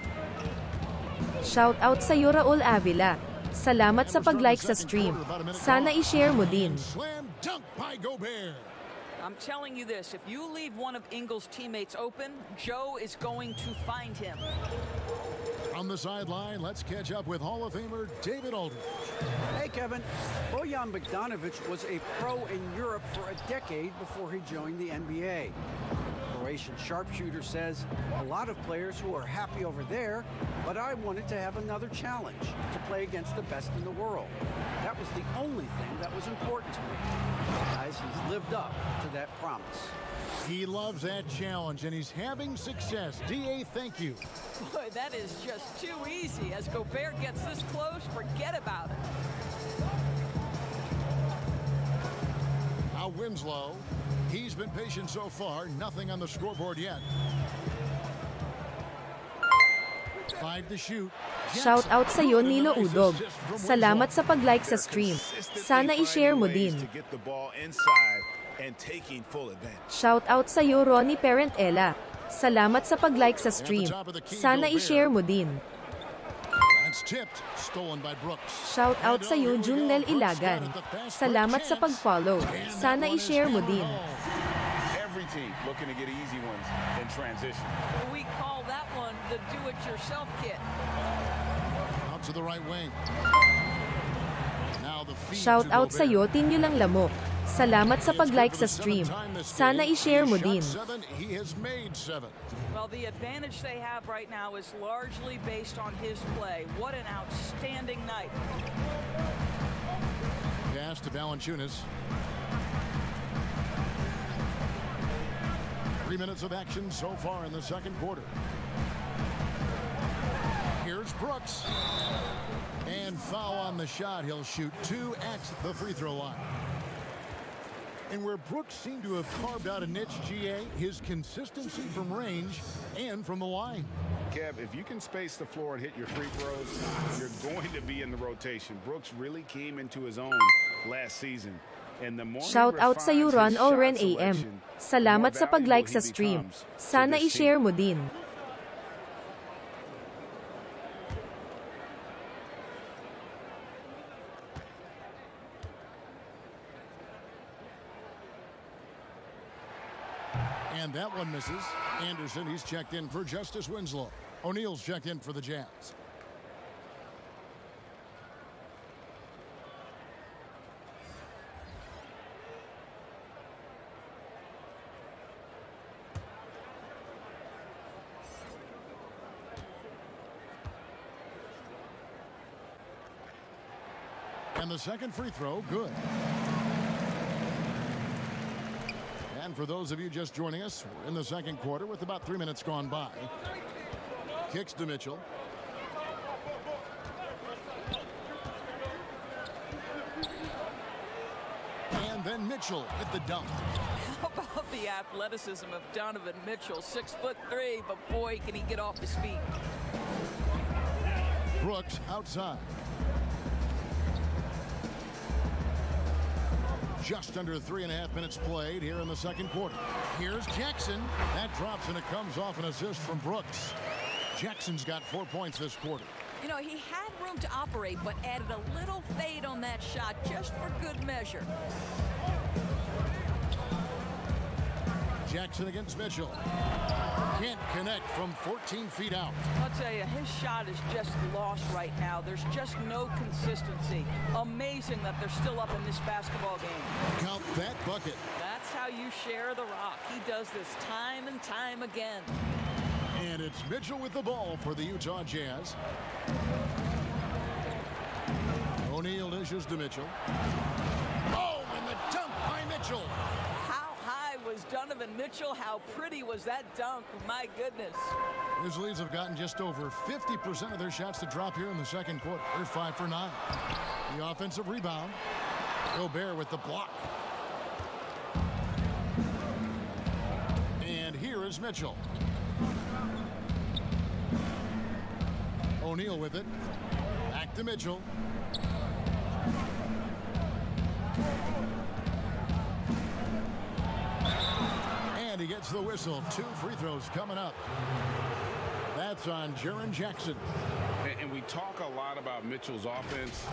Shout out sa iyo, Raul Avila. Salamat sa pag-like sa stream. Sana i-share mo din. Slam dunk by Gobert. I'm telling you this, if you leave one of Ingles' teammates open, Joe is going to find him. On the sideline, let's catch up with Hall of Famer David Aldridge. Hey, Kevin. Bojan Bogdanovic was a pro in Europe for a decade before he joined the NBA. Croatian sharpshooter says, a lot of players who are happy over there, but I wanted to have another challenge, to play against the best in the world. That was the only thing that was important to me. Guys, he's lived up to that promise. He loves that challenge, and he's having success. D.A., thank you. Boy, that is just too easy. As Gobert gets this close, forget about it. Now Winslow. He's been patient so far. Nothing on the scoreboard yet. 5 to shoot. Shout out sa iyo, Nilo Udog. Salamat sa pag-like sa stream. Sana i-share mo din. Shout out sa iyo, Ronnie Parentella. Salamat sa pag-like sa stream. Sana i-share mo din. It's tipped, stolen by Brooks. Shout out sa iyo, Junel Ilagan. Salamat sa pag-follow. Sana i-share mo din. Every team looking to get easy ones in transition. We call that one the do-it-yourself kit. Out to the right wing. Now the feed Shout to out sa Gobert. iyo, Tinyo lang lamok. Salamat sa pag-like sa stream. Sana i-share mo din. He has made 7. Well, the advantage they have right now is largely based on his play. What an outstanding night. Pass to Valanciunas. 3 minutes of action so far in the second quarter. Here's Brooks. And foul on the shot. He'll shoot 2 at the free throw line. And where Brooks seemed to have carved out a niche, GA, his consistency from range and from the line. Kev, if you can space the floor and hit your free throws, you're going to be in the rotation. Brooks really came into his own last season. And the more Shout out sa iyo, Ron Oren AM. Salamat sa pag-like sa stream. Sana i-share mo din. And that one misses. Anderson, he's checked in for Justice Winslow. O'Neal's checked in for the Jazz. And the second free throw, good. And for those of you just joining us, we're in the second quarter with about 3 minutes gone by. Kicks to Mitchell. And then Mitchell at the dunk. How about the athleticism of Donovan Mitchell? 6'3", but boy, can he get off his feet. Brooks outside. Just under 3.5 minutes played here in the second quarter. Here's Jackson. That drops and it comes off an assist from Brooks. Jackson's got 4 points this quarter. You know, he had room to operate, but added a little fade on that shot just for good measure. Jackson against Mitchell. Can't connect from 14 feet out. I'll tell you, his shot is just lost right now. There's just no consistency. Amazing that they're still up in this basketball game. Count that bucket. That's how you share the rock. He does this time and time again. And it's Mitchell with the ball for the Utah Jazz. O'Neal dishes to Mitchell. Oh, and the dunk by Mitchell. How high was Donovan Mitchell? How pretty was that dunk? My goodness. Grizzlies have gotten just over 50% of their shots to drop here in the second quarter. They're 5 for 9. The offensive rebound. Gobert with the block. And here is Mitchell. O'Neal with it. Back to Mitchell. And he gets the whistle. 2 free throws coming up. That's on Jaren Jackson. And we talk a lot about Mitchell's offense,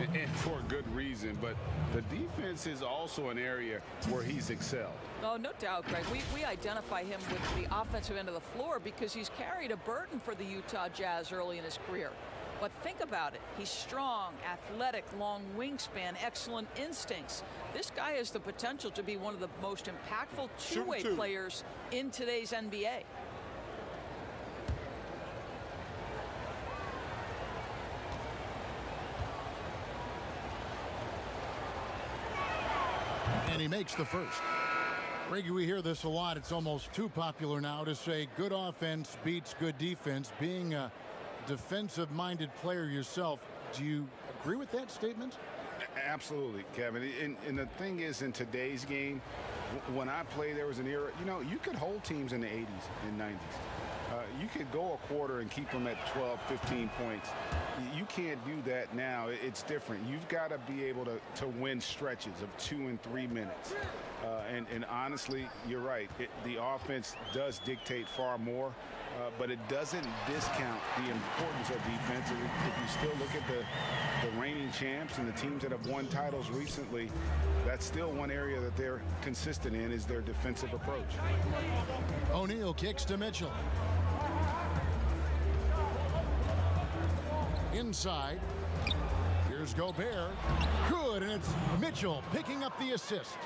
and for a good reason, but the defense is also an area where he's excelled. Oh, no doubt, Greg. We identify him with the offensive end of the floor because he's carried a burden for the Utah Jazz early in his career. But think about it. He's strong, athletic, long wingspan, excellent instincts. This guy has the potential to be one of the most impactful two-way players in today's NBA. And he makes the first. Reggie, we hear this a lot. It's almost too popular now to say good offense beats good defense. Being a defensive-minded player yourself, do you agree with that statement? Absolutely, Kevin. And the thing is, in today's game, when I played, there was an era, you know, you could hold teams in the 80s and 90s. You could go a quarter and keep them at 12, 15 points. You can't do that now. It's different. You've got to be able to win stretches of 2 and 3 minutes. And honestly, you're right. The offense does dictate far more, but it doesn't discount the importance of defense. If you still look at the reigning champs and the teams that have won titles recently, that's still one area that they're consistent in is their defensive approach. O'Neal kicks to Mitchell. Inside. Here's Gobert. Good, and it's Mitchell picking up the assist.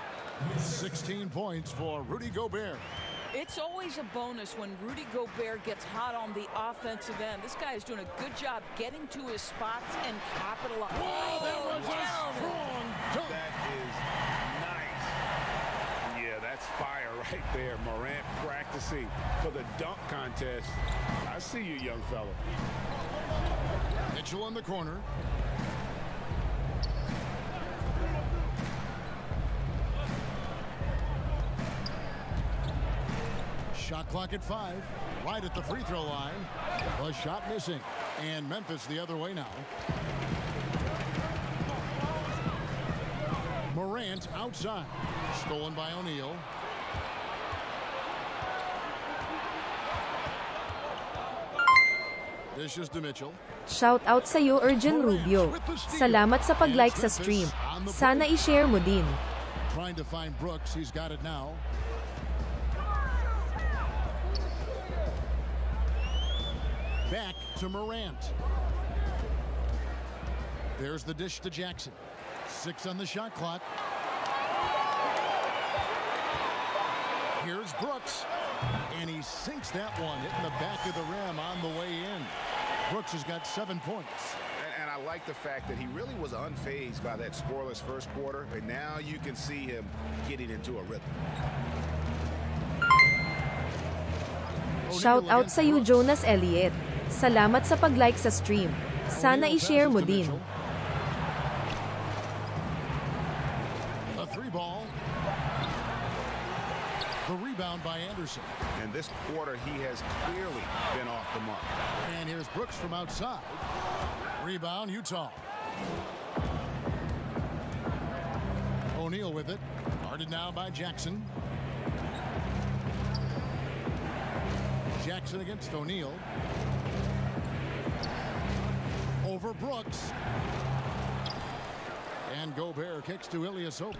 16 points for Rudy Gobert. It's always a bonus when Rudy Gobert gets hot on the offensive end. This guy is doing a good job getting to his spots and capitalizing. Whoa, that was a strong dunk. That is nice. Yeah, that's fire right there. Morant practicing for the dunk contest. I see you, young fella. Mitchell in the corner. Shot clock at 5. Right at the free throw line. A shot missing. And Memphis the other way now. Morant outside. Stolen by O'Neal. Dishes to Mitchell. Shout out sa'yo Urgent Rubio. Salamat sa pag-like sa stream. Sana i-share mo din. Trying to find Brooks. He's got it now. Back to Morant. There's the dish to Jackson. 6 on the shot clock. Here's Brooks. And he sinks that one, hitting the back of the rim on the way in. Brooks has got 7 points. And I like the fact that he really was unfazed by that scoreless first quarter. And now you can see him getting into a rhythm. Shout out sa'yo Jonas Elliott. Salamat sa pag-like sa stream. Sana i-share mo din. A 3-ball. The rebound by Anderson. And this quarter, he has clearly been off the mark. And here's Brooks from outside. Rebound, Utah. O'Neal with it. Guarded now by Jackson. Jackson against O'Neal. Over Brooks. And Gobert kicks to Ilyasova.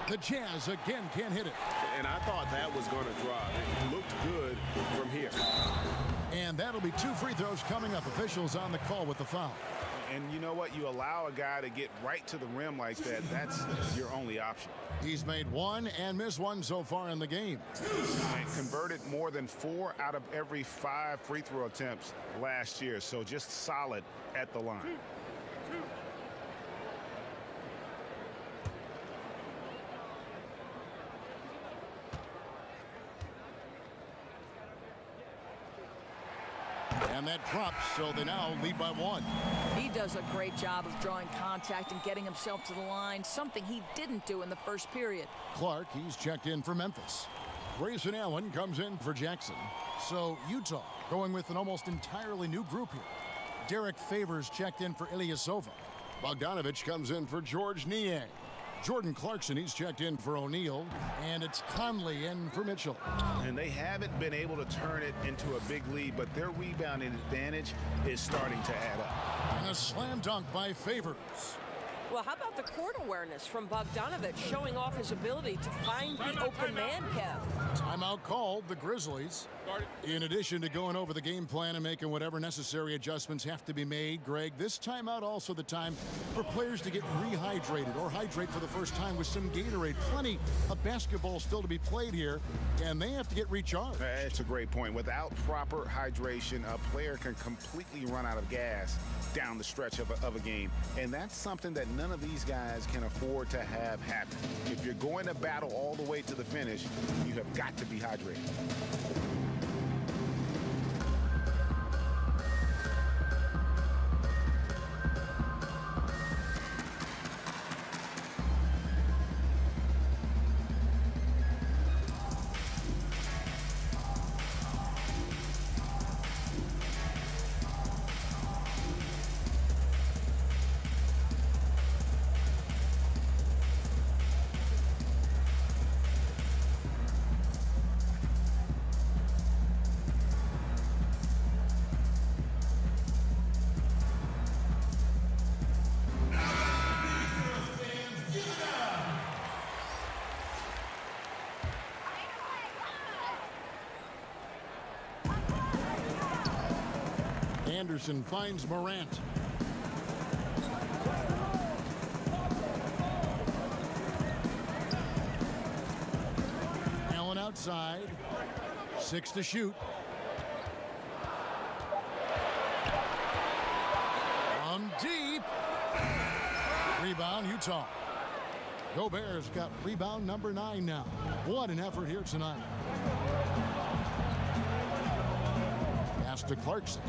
The Jazz again can't hit it. And I thought that was going to drop. It looked good from here. And that'll be 2 free throws coming up. Officials on the call with the foul. And you know what? You allow a guy to get right to the rim like that. That's your only option. He's made 1 and missed 1 so far in the game. And converted more than 4 out of every 5 free throw attempts last year. So just solid at the line. And that drops, so they now lead by 1. He does a great job of drawing contact and getting himself to the line, something he didn't do in the first period. Clark, he's checked in for Memphis. Grayson Allen comes in for Jackson. So Utah going with an almost entirely new group here. Derek Favors checked in for Ilyasova. Bogdanovich comes in for George Niang. Jordan Clarkson, he's checked in for O'Neal. And it's Conley in for Mitchell. And they haven't been able to turn it into a big lead, but their rebounding advantage is starting to add up. And a slam dunk by Favors. Well, how about the court awareness from Bogdanovich showing off his ability to find the open man, Kev? Timeout called, the Grizzlies. In addition to going over the game plan and making whatever necessary adjustments have to be made, Greg, this timeout also the time for players to get rehydrated or hydrate for the first time with some Gatorade. Plenty of basketball still to be played here, and they have to get recharged. That's a great point. Without proper hydration, a player can completely run out of gas down the stretch of a game, and that's something that none of these guys can afford to have happen. If you're going to battle all the way to the finish, you have got to be hydrated. Anderson finds Morant. Allen outside. 6 to shoot. From deep. Rebound, Utah. Gobert's got rebound number 9 now. What an effort here tonight. Pass to Clarkson.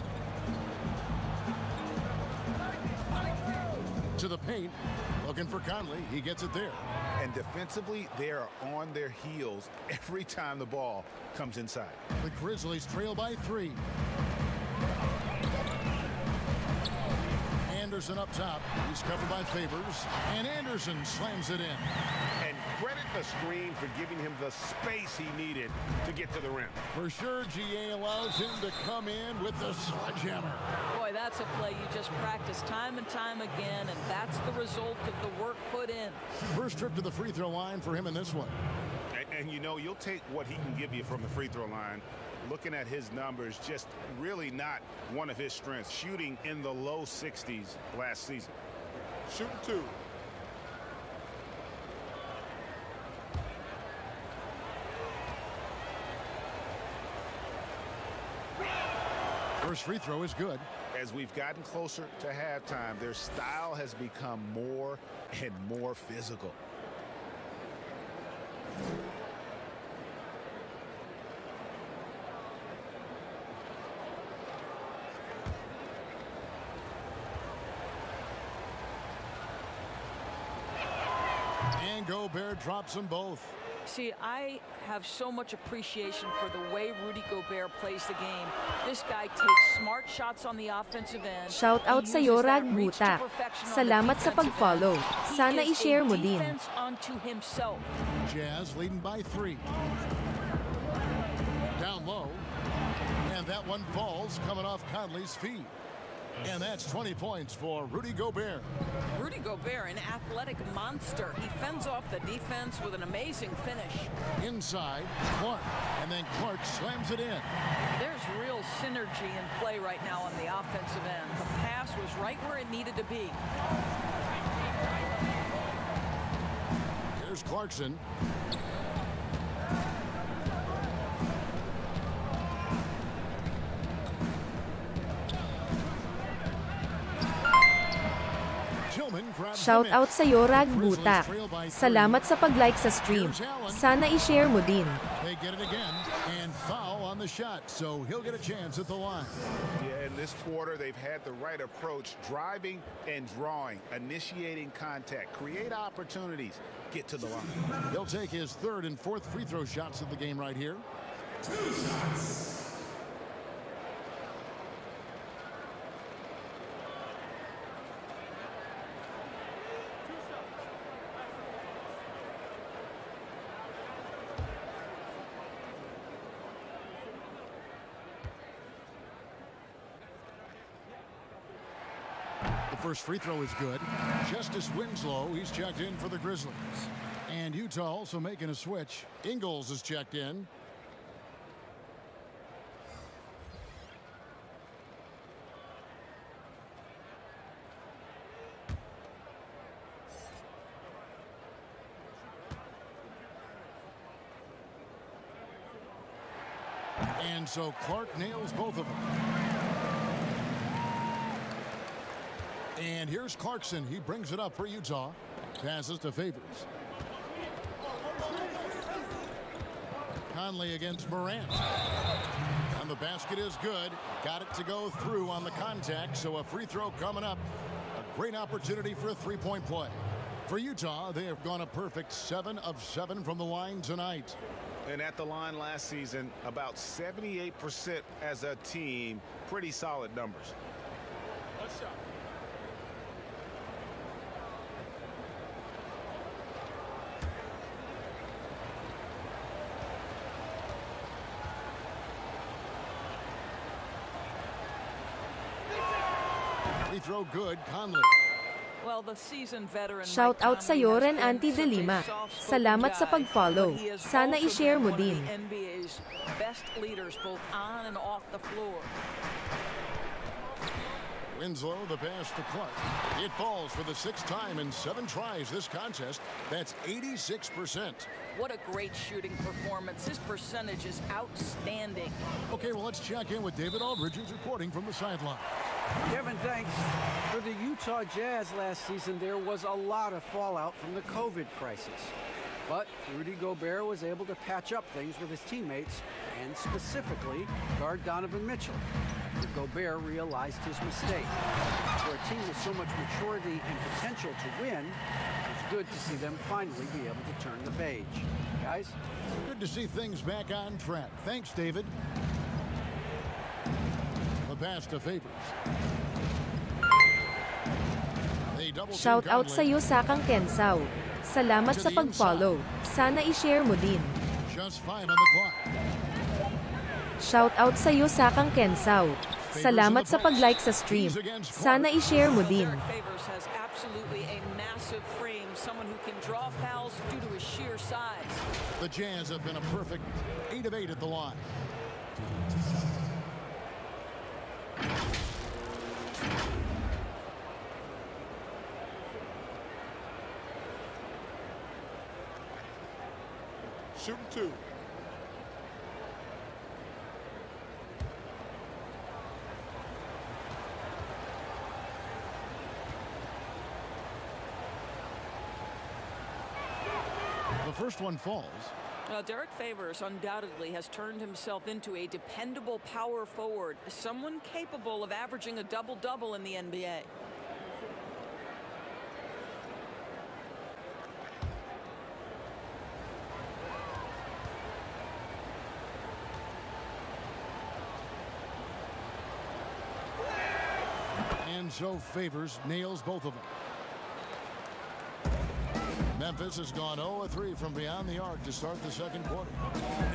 To the paint. Looking for Conley. He gets it there. And defensively, they are on their heels every time the ball comes inside. The Grizzlies trail by 3. Anderson up top. He's covered by Favors. And Anderson slams it in. And credit the screen for giving him the space he needed to get to the rim. For sure, GA allows him to come in with the sledgehammer. Boy, that's a play you just practice time and time again, and that's the result of the work put in. First trip to the free throw line for him in this one. And you know, you'll take what he can give you from the free throw line. Looking at his numbers, just really not one of his strengths. Shooting in the low 60s last season. Shooting 2. First free throw is good. As we've gotten closer to halftime, their style has become more and more physical. And Gobert drops them both. See, I have so much appreciation for the way Rudy Gobert plays the game. This guy takes smart shots on the offensive end. Shout out He sa'yo, uses that Rag reach to Buta. perfection on the Salamat sa defensive pag-follow. end. Sana He is i-share a mo din. defense unto himself. Jazz leading by 3. Down low. And that one falls coming off Conley's feet. And that's 20 points for Rudy Gobert. Rudy Gobert, an athletic monster. He fends off the defense with an amazing finish. Inside, Clark. And then Clark slams it in. There's real synergy in play right now on the offensive end. The pass was right where it needed to be. Here's Clarkson. Shout out sa'yo, Rag Buta. Salamat sa pag-like sa stream. Sana i-share mo din. They get it again and foul on the shot, so he'll get a chance at the line. Yeah, in this quarter, they've had the right approach, driving and drawing, initiating contact, create opportunities, get to the line. He'll take his 3rd and 4th free throw shots of the game right here. 2 shots. The first free throw is good. Justice Winslow, he's checked in for the Grizzlies. And Utah also making a switch. Ingles is checked in. And so Clark nails both of them. And here's Clarkson. He brings it up for Utah. Passes to Favors. Conley against Morant. And the basket is good. Got it to go through on the contact, so a free throw coming up. A great opportunity for a three-point play. For Utah, they have gone a perfect 7 of 7 from the line tonight. And at the line last season, about 78% as a team. Pretty solid numbers. Let's shot. Free throw good, Conley. Well, the seasoned veteran Shout out sa'yo, Ren Anti De Lima. Salamat sa pag-follow. Sana i-share mo din. NBA's best leaders both on and off the floor. Winslow, the pass to Clark. It falls for the 6th time in 7 tries this contest. That's 86%. What a great shooting performance. His percentage is outstanding. Okay, well, let's check in with David Aldridge, who's reporting from the sideline. Kevin, thanks. For the Utah Jazz last season, there was a lot of fallout from the COVID crisis. But Rudy Gobert was able to patch up things with his teammates and specifically guard Donovan Mitchell after Gobert realized his mistake. For a team with so much maturity and potential to win, it's good to see them finally be able to turn the page. Guys? Good to see things back on track. Thanks, David. The pass to Favors. Shout out sa iyo, Sakang Kensao. Salamat sa pag-follow. Sana i-share mo din. Just 5 on the clock. Shout out sa iyo, Sakang Kensao. Salamat sa pag-like sa stream. Sana i-share mo din. Favors has absolutely a massive frame, someone who can draw fouls due to his sheer size. The Jazz have been a perfect 8 of 8 at the line. Shooting 2. The first one falls. Derek Favors undoubtedly has turned himself into a dependable power forward, someone capable of averaging a double-double in the NBA. And so Favors nails both of them. Memphis has gone 0-3 from beyond the arc to start the second quarter.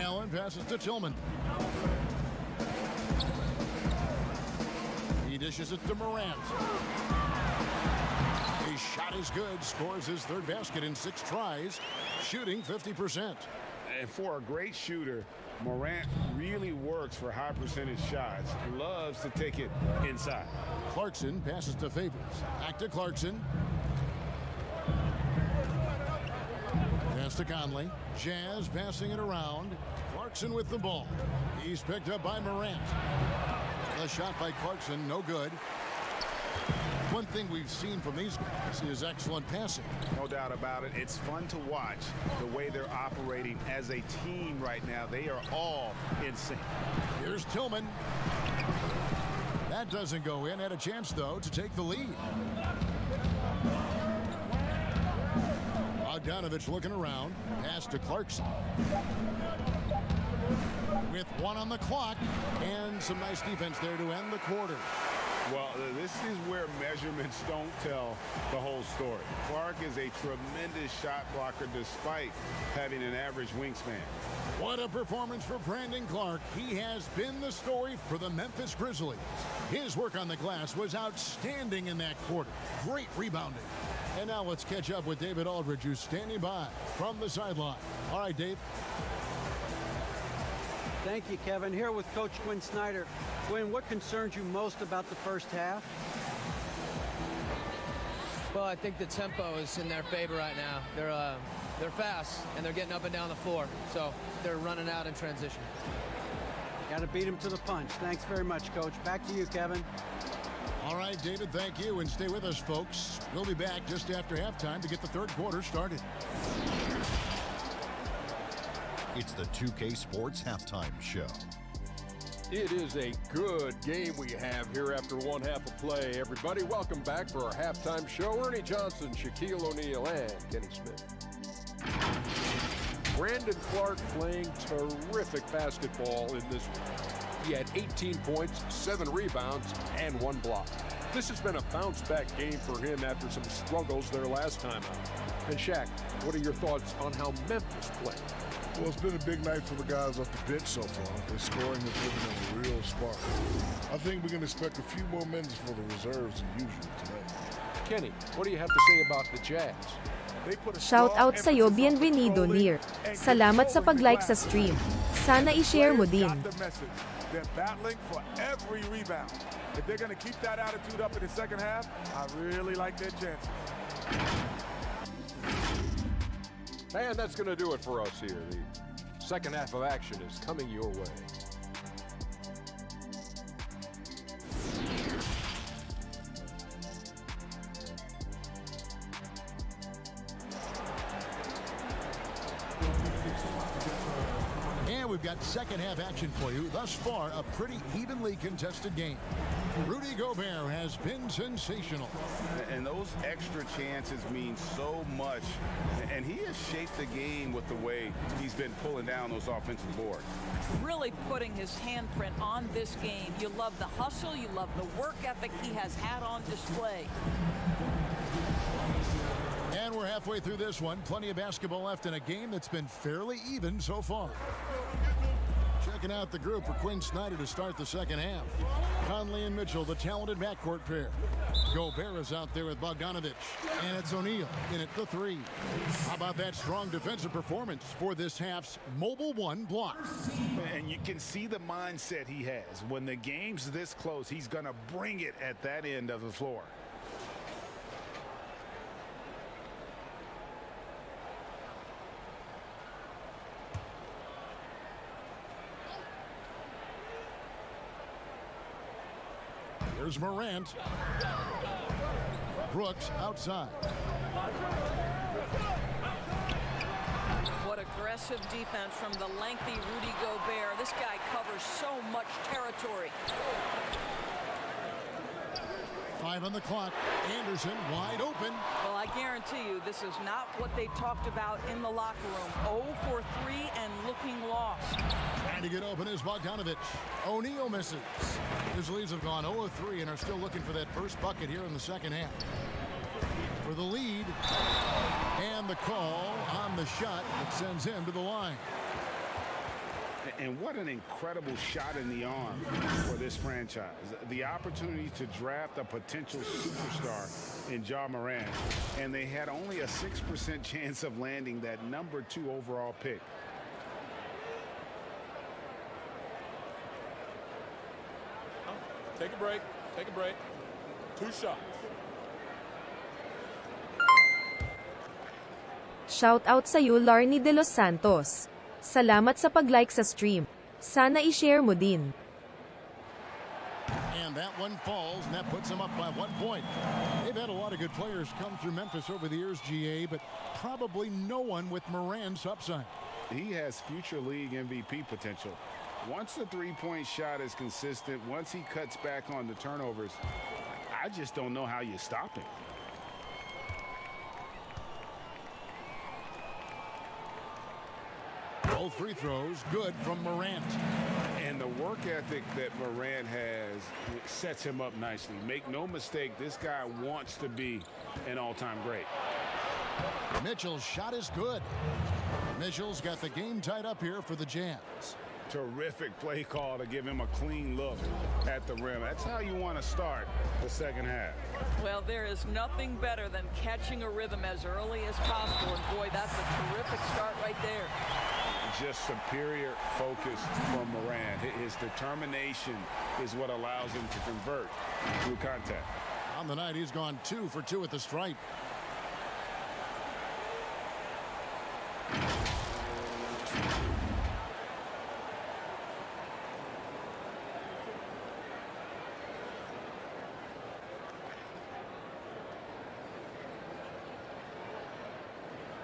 Allen passes to Tillman. He dishes it to Morant. His shot is good, scores his 3rd basket in 6 tries, shooting 50%. And for a great shooter, Morant really works for high percentage shots. Loves to take it inside. Clarkson passes to Favors. Back to Clarkson. Pass to Conley. Jazz passing it around. Clarkson with the ball. He's picked up by Morant. The shot by Clarkson, no good. One thing we've seen from these guys is excellent passing. No doubt about it. It's fun to watch the way they're operating as a team right now. They are all in sync. Here's Tillman. That doesn't go in. Had a chance, though, to take the lead. Bogdanovich looking around. Pass to Clarkson. With 1 on the clock. And some nice defense there to end the quarter. Well, this is where measurements don't tell the whole story. Clark is a tremendous shot blocker despite having an average wingspan. What a performance for Brandon Clark. He has been the story for the Memphis Grizzlies. His work on the glass was outstanding in that quarter. Great rebounding. And now let's catch up with David Aldridge, who's standing by from the sideline. All right, Dave. Thank you, Kevin. Here with Coach Quinn Snyder. Quinn, what concerns you most about the first half? Well, I think the tempo is in their favor right now. They're fast, and they're getting up and down the floor. So they're running out in transition. Got to beat them to the punch. Thanks very much, Coach. Back to you, Kevin. All right, David, thank you. And stay with us, folks. We'll be back just after halftime to get the third quarter started. It's the 2K Sports Halftime Show. It is a good game we have here after one half of play. Everybody, welcome back for our halftime show. Ernie Johnson, Shaquille O'Neal, and Kenny Smith. Brandon Clark playing terrific basketball in this one. He had 18 points, 7 rebounds, and 1 block. This has been a bounce-back game for him after some struggles their last time out. And Shaq, what are your thoughts on how Memphis played? Well, it's been a big night for the guys off the bench so far. Their scoring has given them a real spark. I think we can expect a few more minutes for the reserves than usual tonight. Kenny, what do you have to say about the Jazz? Shout out sa iyo, bienvenido near. Salamat sa pag-like sa stream. Sana i-share mo din. They're battling for every rebound. If they're going to keep that attitude up in the second half, I really like their chances. And that's going to do it for us here. The second half of action is coming your way. And we've got second half action for you. Thus far, a pretty evenly contested game. Rudy Gobert has been sensational. And those extra chances mean so much. And he has shaped the game with the way he's been pulling down those offensive boards. Really putting his handprint on this game. You love the hustle. You love the work ethic he has had on display. And we're halfway through this one. Plenty of basketball left in a game that's been fairly even so far. Checking out the group for Quinn Snyder to start the second half. Conley and Mitchell, the talented backcourt pair. Gobert is out there with Bogdanovic. And it's O'Neal in at the three. How about that strong defensive performance for this half's mobile one block? And you can see the mindset he has. When the game's this close, he's going to bring it at that end of the floor. Here's Morant. Brooks outside. What aggressive defense from the lengthy Rudy Gobert. This guy covers so much territory. 5 on the clock. Anderson wide open. Well, I guarantee you this is not what they talked about in the locker room. 0 for 3 and looking lost. Trying to get open is Bogdanovic. O'Neal misses. Grizzlies have gone 0 of 3 and are still looking for that first bucket here in the second half. For the lead. And the call on the shot that sends him to the line. And what an incredible shot in the arm for this franchise. The opportunity to draft a potential superstar in Ja Morant. And they had only a 6% chance of landing that number 2 overall pick. Take a break. Take a break. 2 shots. Shout out sa iyo Larny De Los Santos. Salamat sa pag-like sa stream. Sana i-share mo din. And that one falls, and that puts them up by 1 point. They've had a lot of good players come through Memphis over the years, GA, but probably no one with Morant's upside. He has future league MVP potential. Once the three-point shot is consistent, once he cuts back on the turnovers, I just don't know how you stop him. Both free throws good from Morant. And the work ethic that Morant has sets him up nicely. Make no mistake, this guy wants to be an all-time great. Mitchell's shot is good. Mitchell's got the game tied up here for the Jazz. Terrific play call to give him a clean look at the rim. That's how you want to start the second half. Well, there is nothing better than catching a rhythm as early as possible. And boy, that's a terrific start right there. Just superior focus from Morant. His determination is what allows him to convert through contact. On the night, he's gone 2 for 2 at the stripe.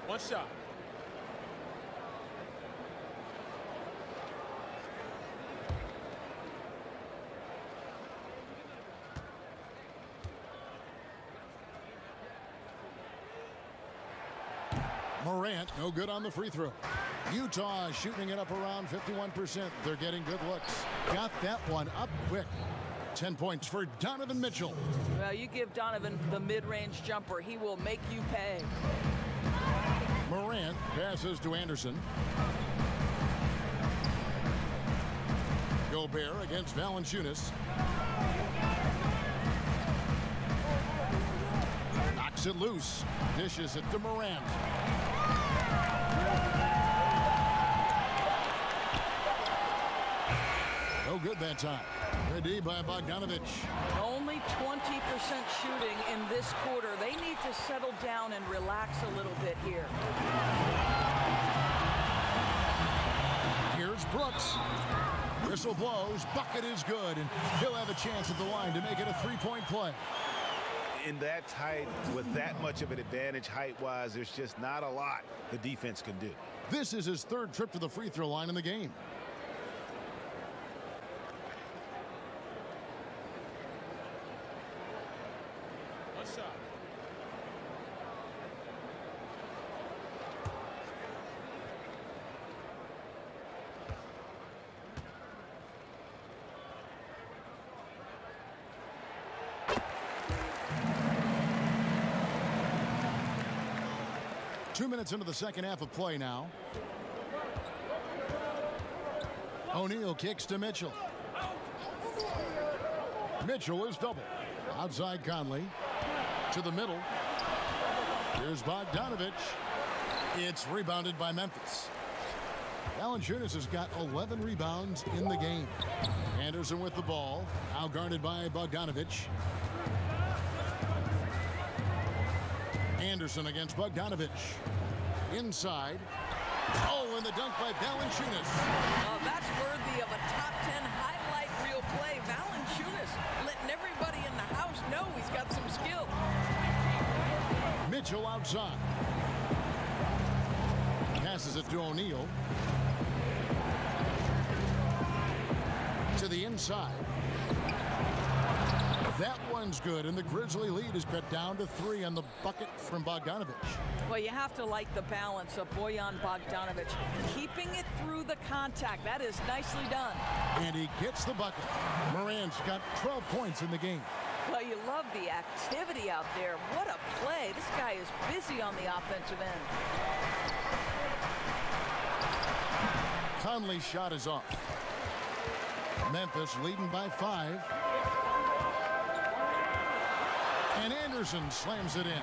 One shot. Morant, no good on the free throw. Utah shooting it up around 51%. They're getting good looks. Got that one up quick. 10 points for Donovan Mitchell. Well, you give Donovan the mid-range jumper. He will make you pay. Morant passes to Anderson. Gobert against Valanciunas. Knocks it loose. Dishes it to Morant. No good that time. Good D by Bogdanovich. Only 20% shooting in this quarter. They need to settle down and relax a little bit here. Here's Brooks. Whistle blows. Bucket is good, and he'll have a chance at the line to make it a three-point play. In that tight, with that much of an advantage height-wise, there's just not a lot the defense can do. This is his third trip to the free throw line in the game. What's up? 2 minutes into the second half of play now. O'Neal kicks to Mitchell. Mitchell is double. Outside Conley. To the middle. Here's Bogdanovich. It's rebounded by Memphis. Valanciunas has got 11 rebounds in the game. Anderson with the ball. Now guarded by Bogdanovich. Anderson against Bogdanovich. Inside. Oh, and the dunk by Valanciunas. Oh, that's worthy of a top 10 highlight reel play. Valanciunas letting everybody in the house know he's got some skill. Mitchell outside. Passes it to O'Neal. To the inside. That one's good, and the Grizzly lead is cut down to 3 on the bucket from Bogdanovich. Well, you have to like the balance of Bojan Bogdanovich. Keeping it through the contact. That is nicely done. And he gets the bucket. Morant's got 12 points in the game. Well, you love the activity out there. What a play. This guy is busy on the offensive end. Conley's shot is off. Memphis leading by 5. And Anderson slams it in.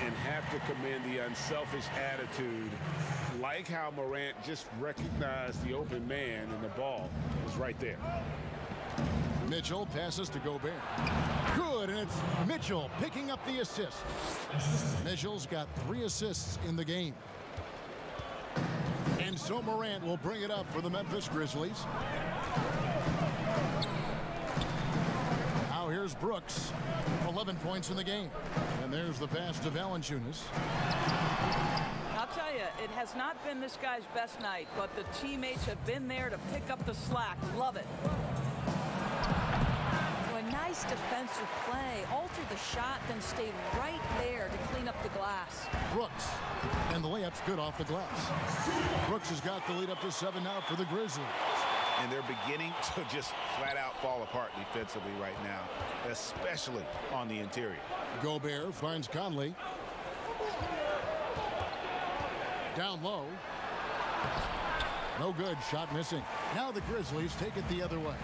And have to commend the unselfish attitude. Like how Morant just recognized the open man, and the ball was right there. Mitchell passes to Gobert. Good, and it's Mitchell picking up the assist. Mitchell's got 3 assists in the game. And so Morant will bring it up for the Memphis Grizzlies. Now here's Brooks. 11 points in the game. And there's the pass to Valanciunas. I'll tell you, it has not been this guy's best night, but the teammates have been there to pick up the slack. Love it. A nice defensive play. Alter the shot, then stay right there to clean up the glass. Brooks. And the layup's good off the glass. Brooks has got the lead up to 7 now for the Grizzlies. And they're beginning to just flat out fall apart defensively right now, especially on the interior. Gobert finds Conley. Down low. No good. Shot missing. Now the Grizzlies take it the other way.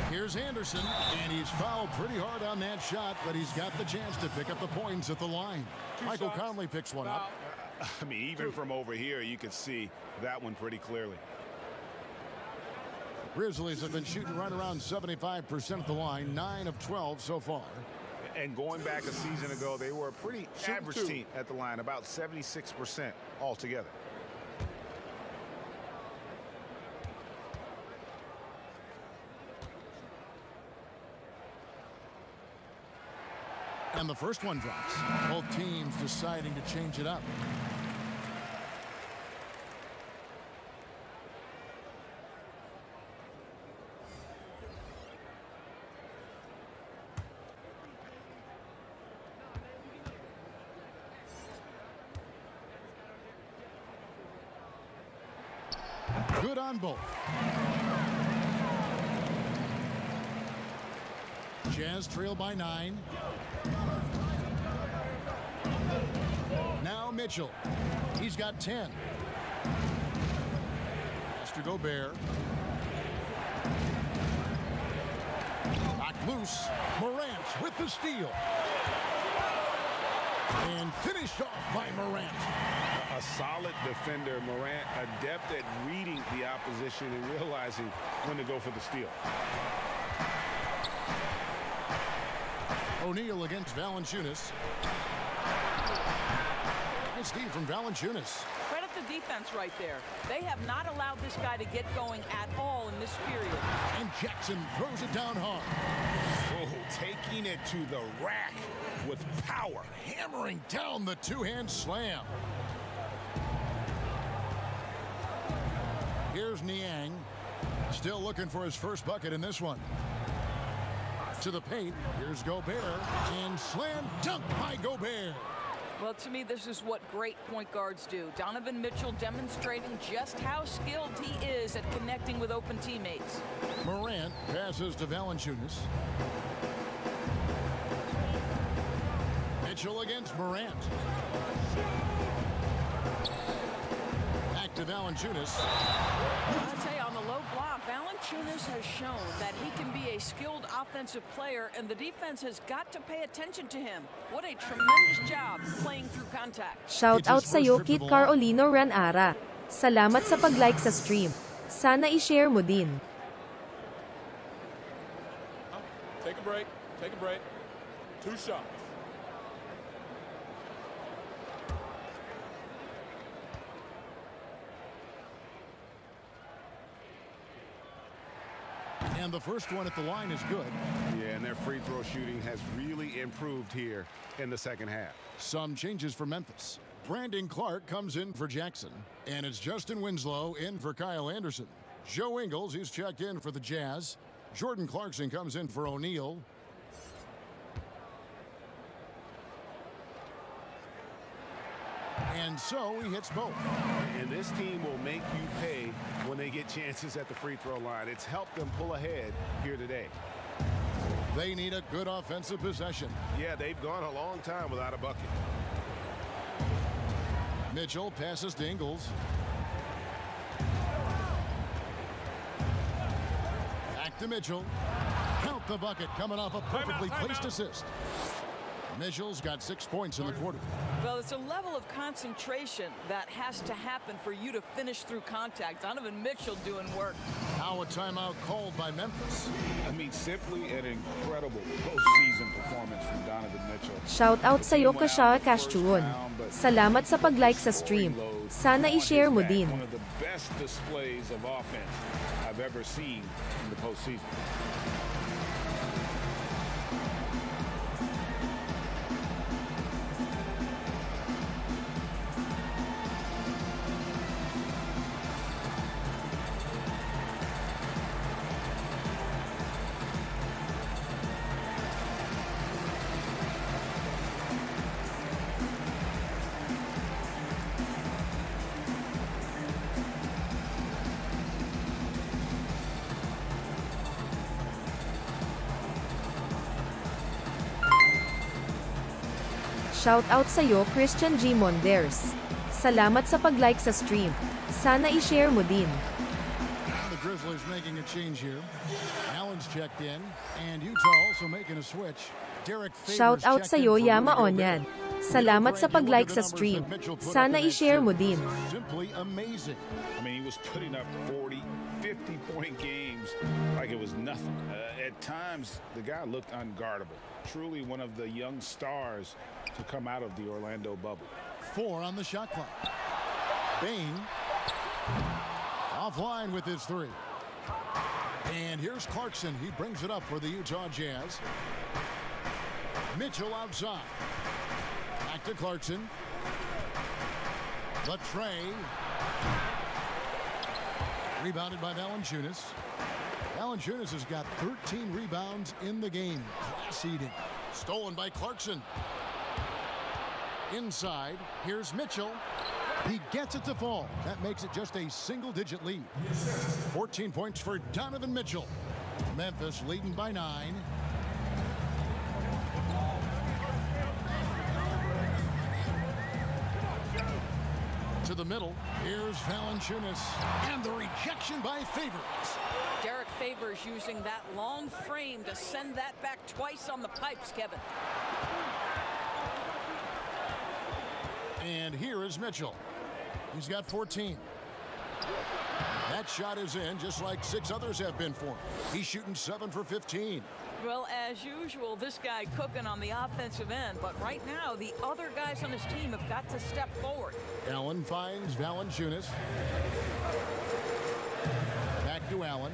Here's Anderson, and he's fouled pretty hard on that shot, but he's got the chance to pick up the points at the line. Michael Conley picks one up. I mean, even from over here, you can see that one pretty clearly. Grizzlies have been shooting right around 75% at the line, 9 of 12 so far. And going back a season ago, they were a pretty average team at the line, about 76% altogether. And the first one drops. Both teams deciding to change it up. Good on both. Jazz trail by 9. Now Mitchell. He's got 10. Pass to Gobert. Knocked loose. Morant with the steal. And finished off by Morant. A solid defender, Morant, adept at reading the opposition and realizing when to go for the steal. O'Neal against Valanciunas. Nice D from Valanciunas. Credit the defense right there. They have not allowed this guy to get going at all in this period. And Jackson throws it down hard. Oh, taking it to the rack with power. Hammering down the two-hand slam. Here's Niang. Still looking for his first bucket in this one. To the paint. Here's Gobert. And slam dunk by Gobert. Well, to me, this is what great point guards do. Donovan Mitchell demonstrating just how skilled he is at connecting with open teammates. Morant passes to Valanciunas. Mitchell against Morant. Back to Valanciunas. I'll tell you, on the low block, Valanciunas has shown that he can be a skilled offensive player, and the defense has got to pay attention to him. What a tremendous job playing through contact. Shout out sa'yo, Kit Carolino Ranara. Salamat sa pag-like sa stream. Sana i-share mo din. Take a break. Take a break. 2 shots. And the first one at the line is good. Yeah, and their free throw shooting has really improved here in the second half. Some changes for Memphis. Brandon Clark comes in for Jackson. And it's Justin Winslow in for Kyle Anderson. Joe Ingles, he's checked in for the Jazz. Jordan Clarkson comes in for O'Neal. And so he hits both. And this team will make you pay when they get chances at the free throw line. It's helped them pull ahead here today. They need a good offensive possession. Yeah, they've gone a long time without a bucket. Mitchell passes to Ingles. Back to Mitchell. Count the bucket coming off a perfectly placed assist. Mitchell's got 6 points in the quarter. Well, it's a level of concentration that has to happen for you to finish through contact. Donovan Mitchell doing work. Now a timeout called by Memphis. I mean, simply an incredible postseason performance from Donovan Mitchell. Shout out sa'yo, Kasha Kashtuon. Salamat sa pag-like sa stream. Sana i-share mo din. One of the best displays of offense I've ever seen in the postseason. Shout out sa'yo, Christian G. Monders. Salamat sa pag-like sa stream. Sana i-share mo din. The Grizzlies making a change here. Allen's checked in, and Utah also making a switch. Derek Favors Shout out checked in sa'yo, for Yama Rudy Onyan. Gobert. Salamat sa Frank, you pag-like look sa at the numbers stream. that Mitchell put Sana up in that i-share mo series. din. Simply amazing. I mean, he was putting up 40, 50-point games like it was nothing. At times, the guy looked unguardable. Truly one of the young stars to come out of the Orlando bubble. 4 on the shot clock. Bain offline with his 3. And here's Clarkson. He brings it up for the Utah Jazz. Mitchell outside. Back to Clarkson. The tray. Rebounded by Valanciunas. Valanciunas has got 13 rebounds in the game. Class eating. Stolen by Clarkson. Inside, here's Mitchell. He gets it to fall. That makes it just a single-digit lead. 14 points for Donovan Mitchell. Memphis leading by 9. To the middle, here's Valanciunas. And the rejection by Favors. Derek Favors using that long frame to send that back twice on the pipes, Kevin. And here is Mitchell. He's got 14. That shot is in, just like 6 others have been for him. He's shooting 7 for 15. Well, as usual, this guy cooking on the offensive end. But right now, the other guys on his team have got to step forward. Allen finds Valanciunas. Back to Allen.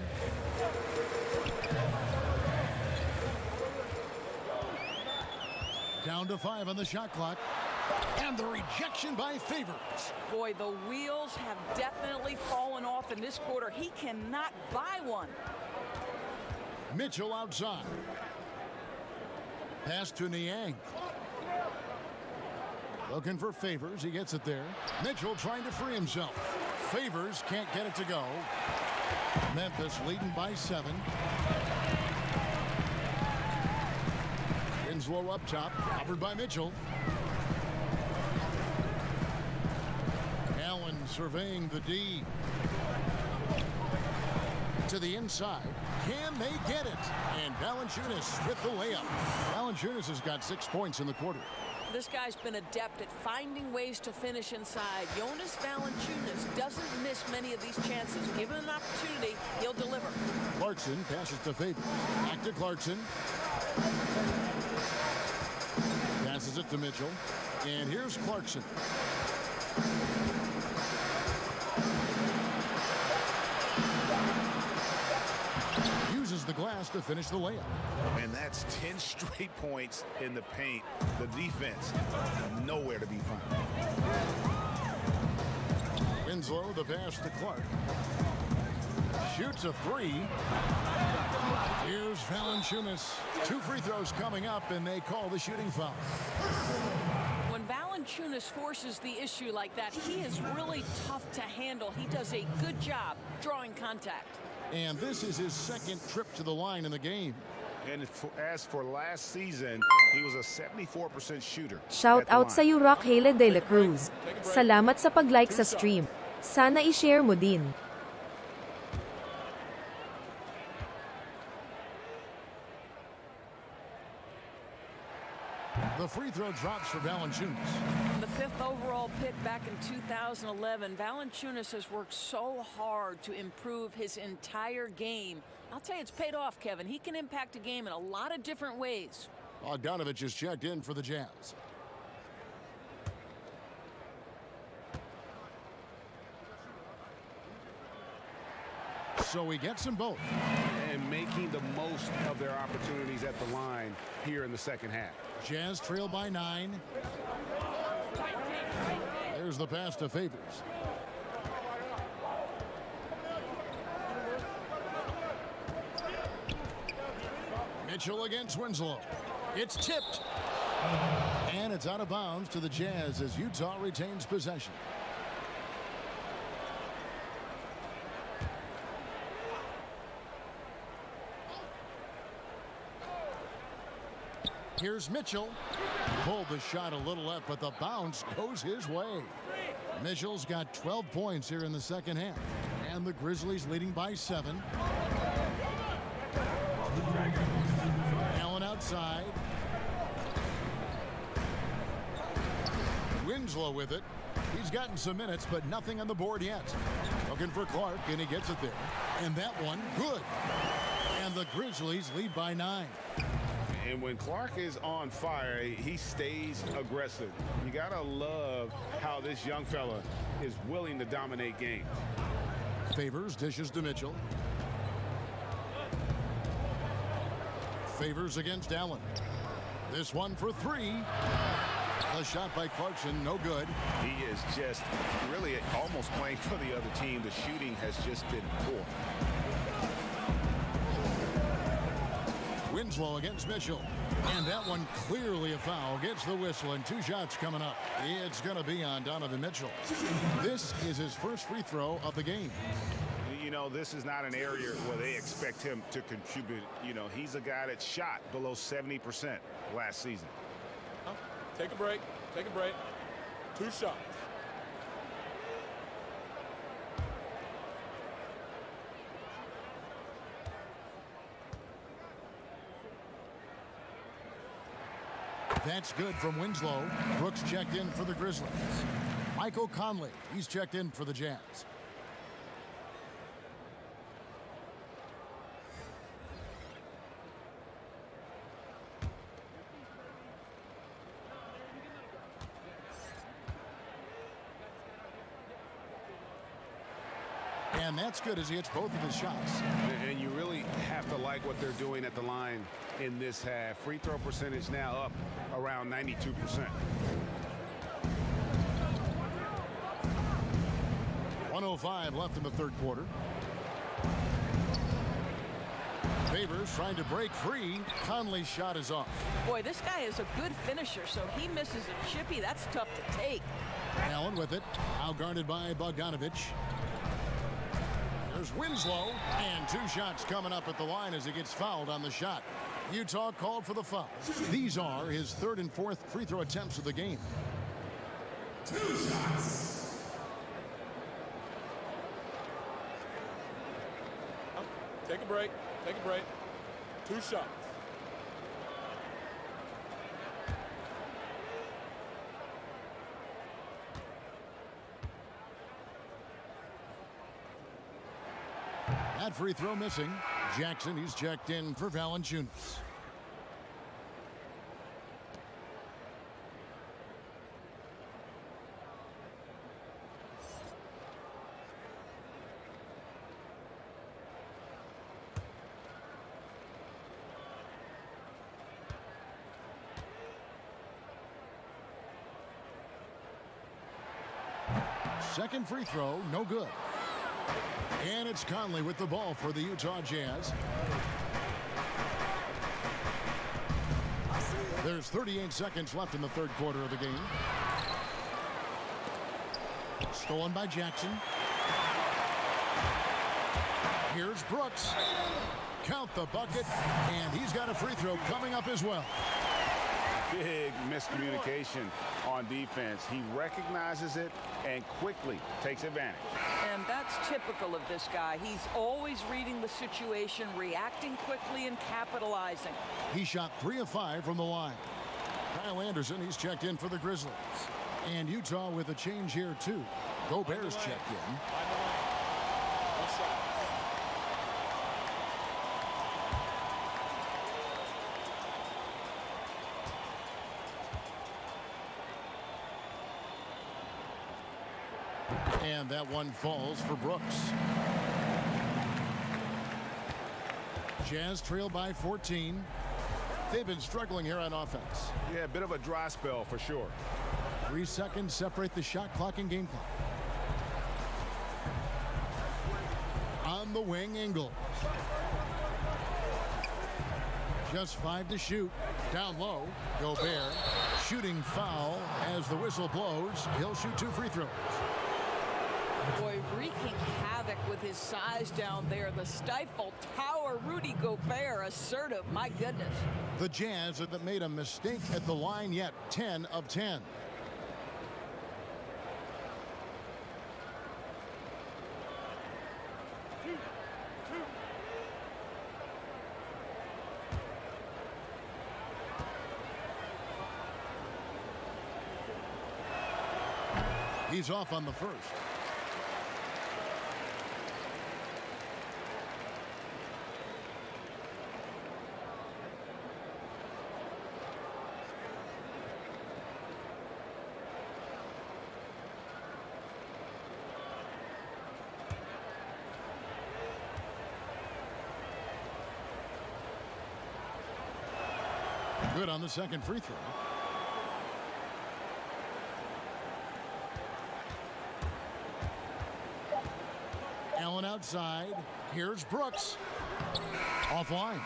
Down to 5 on the shot clock. And the rejection by Favors. Boy, the wheels have definitely fallen off in this quarter. He cannot buy one. Mitchell outside. Pass to Niang. Looking for Favors. He gets it there. Mitchell trying to free himself. Favors can't get it to go. Memphis leading by 7. Winslow up top. Covered by Mitchell. Allen surveying the D. To the inside. Can they get it? And Valanciunas with the layup. Valanciunas has got 6 points in the quarter. This guy's been adept at finding ways to finish inside. Jonas Valanciunas doesn't miss many of these chances. Given an opportunity, he'll deliver. Clarkson passes to Favors. Back to Clarkson. Passes it to Mitchell. And here's Clarkson. Uses the glass to finish the layup. And that's 10 straight points in the paint. The defense, nowhere to be found. Winslow, the pass to Clark. Shoots a 3. Here's Valanciunas. 2 free throws coming up, and they call the shooting foul. When Valanciunas forces the issue like that, he is really tough to handle. He does a good job drawing contact. And this is his 2nd trip to the line in the game. And as for last season, he was a 74% shooter. Shout out sa iyo, Rock Haley de la Cruz. Salamat sa pag-like sa stream. Sana i-share mo din. The free throw drops for Valanciunas. The 5th overall pick back in 2011. Valanciunas has worked so hard to improve his entire game. I'll tell you, it's paid off, Kevin. He can impact a game in a lot of different ways. Bogdanovich is checked in for the Jazz. So he gets them both. And making the most of their opportunities at the line here in the second half. Jazz trail by 9. There's the pass to Favors. Mitchell against Winslow. It's tipped. And it's out of bounds to the Jazz as Utah retains possession. Here's Mitchell. Pulled the shot a little left, but the bounce goes his way. Mitchell's got 12 points here in the second half. And the Grizzlies leading by 7. Allen outside. Winslow with it. He's gotten some minutes, but nothing on the board yet. Looking for Clark, and he gets it there. And that one, good. And the Grizzlies lead by 9. And when Clark is on fire, he stays aggressive. You gotta love how this young fella is willing to dominate games. Favors dishes to Mitchell. Favors against Allen. This one for 3. The shot by Clarkson, no good. He is just really almost playing for the other team. The shooting has just been poor. Winslow against Mitchell. And that one clearly a foul. Gets the whistle, and 2 shots coming up. It's going to be on Donovan Mitchell. This is his first free throw of the game. You know, this is not an area where they expect him to contribute. You know, he's a guy that shot below 70% last season. Take a break. Take a break. 2 shots. That's good from Winslow. Brooks checked in for the Grizzlies. Michael Conley, he's checked in for the Jazz. And that's good as he hits both of his shots. And you really have to like what they're doing at the line in this half. Free throw percentage now up around 92%. .105 left in the third quarter. Favors trying to break free. Conley's shot is off. Boy, this guy is a good finisher, so he misses a chippy. That's tough to take. Allen with it. Outguarded by Bogdanovich. There's Winslow, and 2 shots coming up at the line as he gets fouled on the shot. Utah called for the foul. These are his 3rd and 4th free throw attempts of the game. 2 shots. Take a break. Take a break. 2 shots. That free throw missing. Jackson, he's checked in for Valanciunas. Second free throw, no good. And it's Conley with the ball for the Utah Jazz. There's 38 seconds left in the third quarter of the game. Stolen by Jackson. Here's Brooks. Count the bucket, and he's got a free throw coming up as well. Big miscommunication on defense. He recognizes it and quickly takes advantage. And that's typical of this guy. He's always reading the situation, reacting quickly, and capitalizing. He shot 3 of 5 from the line. Kyle Anderson, he's checked in for the Grizzlies. And Utah with a change here, too. Gobert's checked in. And that one falls for Brooks. Jazz trail by 14. They've been struggling here on offense. Yeah, a bit of a dry spell for sure. 3 seconds separate the shot clock and game clock. On the wing, Ingles. Just 5 to shoot. Down low, Gobert. Shooting foul as the whistle blows. He'll shoot 2 free throws. Boy, wreaking havoc with his size down there. The stifle tower, Rudy Gobert, assertive. My goodness. The Jazz haven't made a mistake at the line yet. 10 of 10. He's off on the first. Good on the second free throw. Allen outside. Here's Brooks. Offline.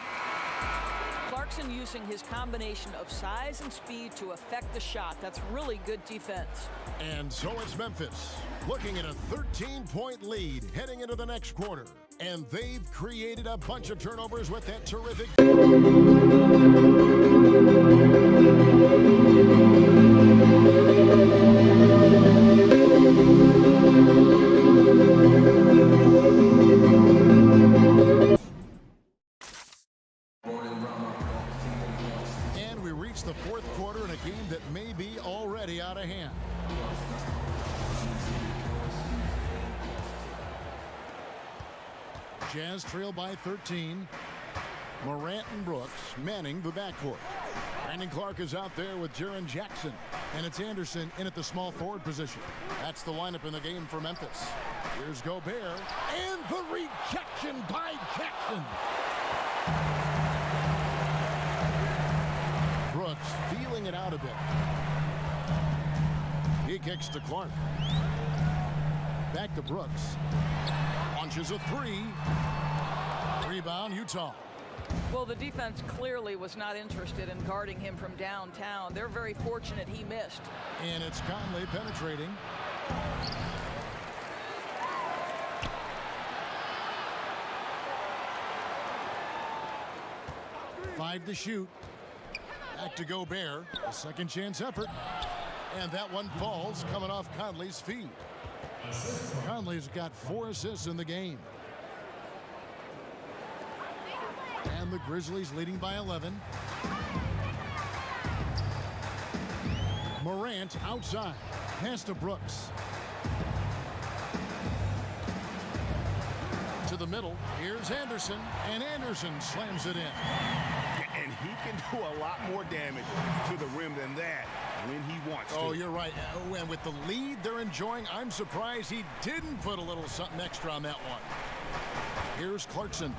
Clarkson using his combination of size and speed to affect the shot. That's really good defense. And so it's Memphis looking at a 13-point lead heading into the next quarter. And they've created a bunch of turnovers with that terrific. And we reached the fourth quarter in a game that may be already out of hand. Jazz trail by 13. Morant and Brooks manning the backcourt. Brandon Clark is out there with Jaren Jackson. And it's Anderson in at the small forward position. That's the lineup in the game for Memphis. Here's Gobert. And the rejection by Jackson. Brooks feeling it out a bit. He kicks to Clark. Back to Brooks. Launches a three. Rebound, Utah. Well, the defense clearly was not interested in guarding him from downtown. They're very fortunate he missed. And it's Conley penetrating. Five to shoot. Back to Gobert. A second chance effort. And that one falls coming off Conley's feet. Conley's got 4 assists in the game. And the Grizzlies leading by 11. Morant outside. Pass to Brooks. To the middle. Here's Anderson. And Anderson slams it in. And he can do a lot more damage to the rim than that when he wants to. Oh, you're right. And with the lead they're enjoying, I'm surprised he didn't put a little something extra on that one. Here's Clarkson.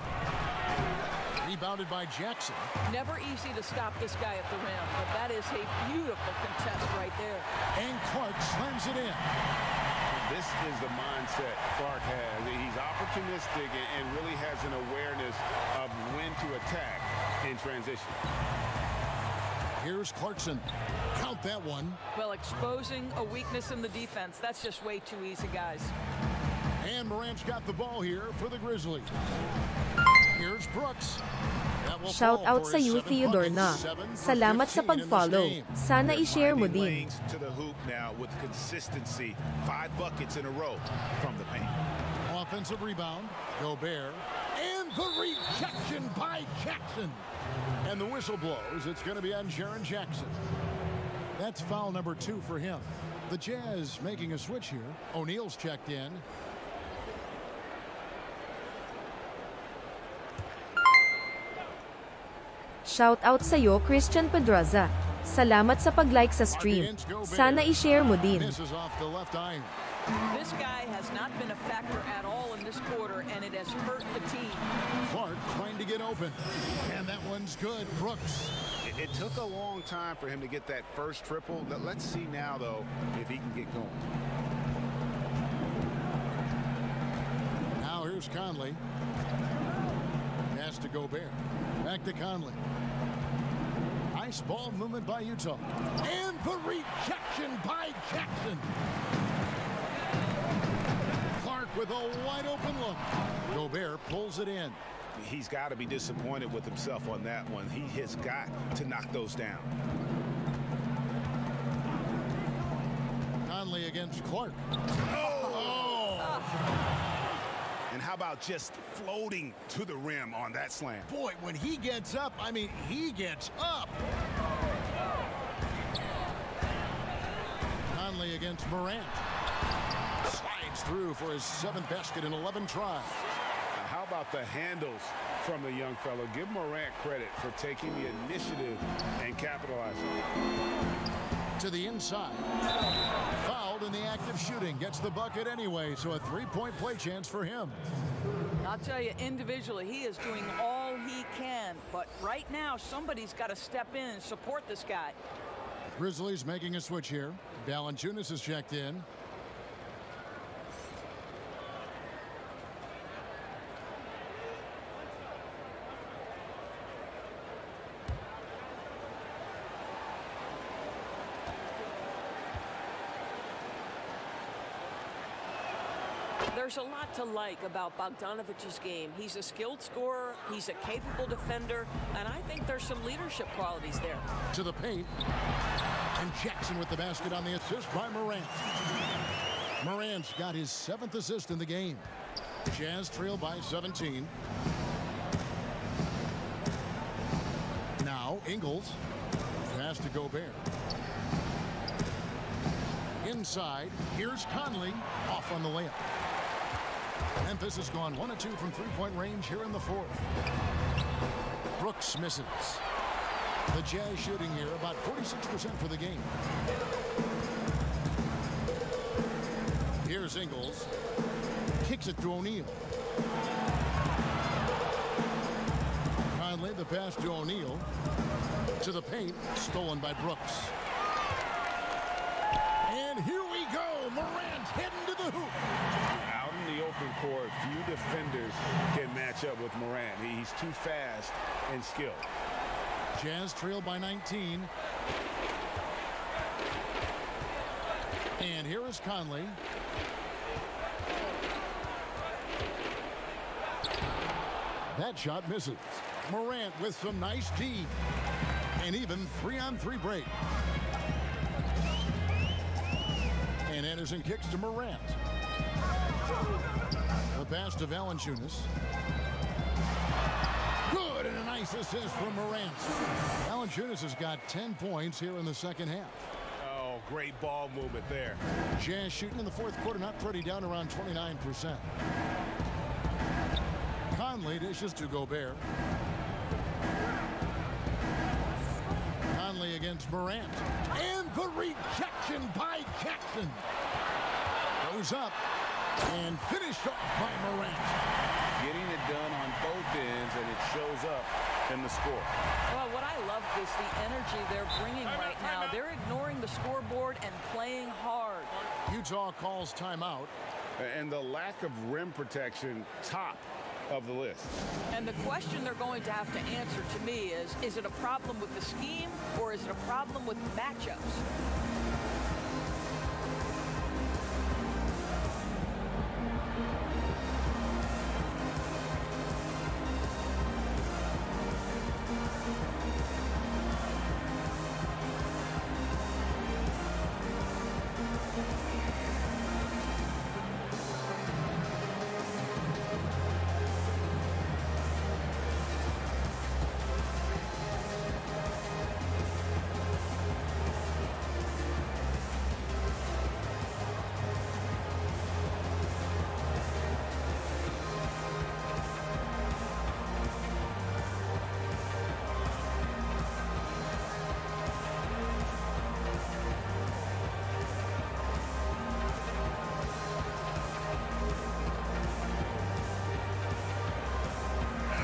Rebounded by Jackson. Never easy to stop this guy at the rim, but that is a beautiful contest right there. And Clark slams it in. This is the mindset Clark has. He's opportunistic and really has an awareness of when to attack in transition. Here's Clarkson. Count that one. Well, exposing a weakness in the defense, that's just way too easy, guys. And Morant's got the ball here for the Grizzlies. Here's Brooks. Shout out sa iyo, Theodore na. Salamat sa pag-follow. Sana i-share mo din. To the hoop now with consistency. 5 buckets in a row from the paint. Offensive rebound. Gobert. And the rejection by Jackson. And the whistle blows. It's going to be on Jaren Jackson. That's foul number 2 for him. The Jazz making a switch here. O'Neal's checked in. Shout out sa iyo, Christian Pedraza. Salamat sa pag-like sa stream. Sana i-share mo din. Misses off the left iron. This guy has not been a factor at all in this quarter, and it has hurt the team. Clark trying to get open. And that one's good. Brooks. It took a long time for him to get that first triple. Let's see now, though, if he can get going. Now here's Conley. Pass to Gobert. Back to Conley. Nice ball movement by Utah. And the rejection by Jackson. Clark with a wide open look. Gobert pulls it in. He's got to be disappointed with himself on that one. He has got to knock those down. Conley against Clark. And how about just floating to the rim on that slam? Boy, when he gets up, I mean, he gets up. Conley against Morant. Slides through for his 7th basket in 11 tries. How about the handles from the young fellow? Give Morant credit for taking the initiative and capitalizing. To the inside. Fouled in the act of shooting. Gets the bucket anyway, so a 3-point play chance for him. I'll tell you, individually, he is doing all he can. But right now, somebody's got to step in and support this guy. Grizzlies making a switch here. Valanciunas is checked in. There's a lot to like about Bogdanovic's game. He's a skilled scorer, he's a capable defender, and I think there's some leadership qualities there. To the paint. And Jackson with the basket on the assist by Morant. Morant's got his 7th assist in the game. Jazz trail by 17. Now Ingles. to Gobert. Inside, here's Conley off on the layup. Memphis has gone 1 of 2 from three-point range here in the fourth. Brooks misses. The Jazz shooting here about 46% for the game. Here's Ingles. Kicks it to O'Neal. Conley, the pass to O'Neal. To the paint, stolen by Brooks. And here we go. Morant heading to the hoop. Out in the open court, few defenders can match up with Morant. He's too fast and skilled. Jazz trail by 19. And here is Conley. That shot misses. Morant with some nice D. And even 3-on-3 break. And Anderson kicks to Morant. The pass to Valanciunas. Good, and a nice assist from Morant. Valanciunas has got 10 points here in the second half. Oh, great ball movement there. Jazz shooting in the fourth quarter, not pretty, down around 29%. Conley dishes to Gobert. Conley against Morant. And the rejection by Jackson. Goes up and finished off by Morant. Getting it done on both ends, and it shows up in the score. Well, what I love is the energy they're bringing right now. They're ignoring the scoreboard and playing hard. Utah calls timeout. And the lack of rim protection, top of the list. And the question they're going to have to answer to me is it a problem with the scheme or is it a problem with matchups?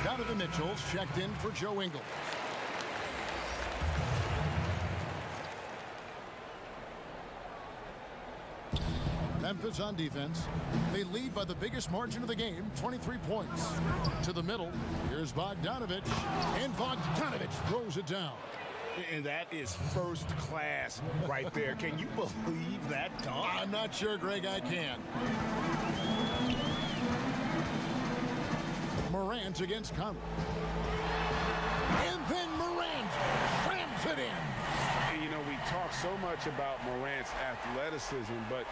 Donovan Mitchell's checked in for Joe Ingles. Memphis on defense. They lead by the biggest margin of the game, 23 points. To the middle, here's Bogdanovich, and Bogdanovich throws it down. And that is first class right there. Can you believe that dunk? I'm not sure, Greg, I can. Morant against Conley. And then Morant slams it in. And you know, we talk so much about Morant's athleticism, but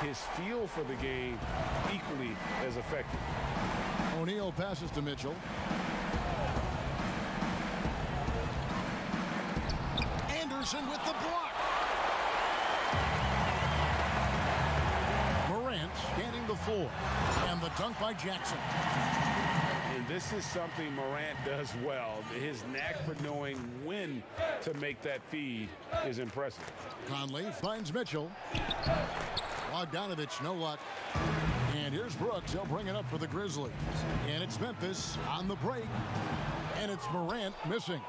his feel for the game equally as effective. O'Neal passes to Mitchell. Anderson with the block. Morant scanning the floor. And the dunk by Jackson. And this is something Morant does well. His knack for knowing when to make that feed is impressive. Conley finds Mitchell. Bogdanovich, no luck. And here's Brooks. He'll bring it up for the Grizzlies. And it's Memphis on the break. And it's Morant missing.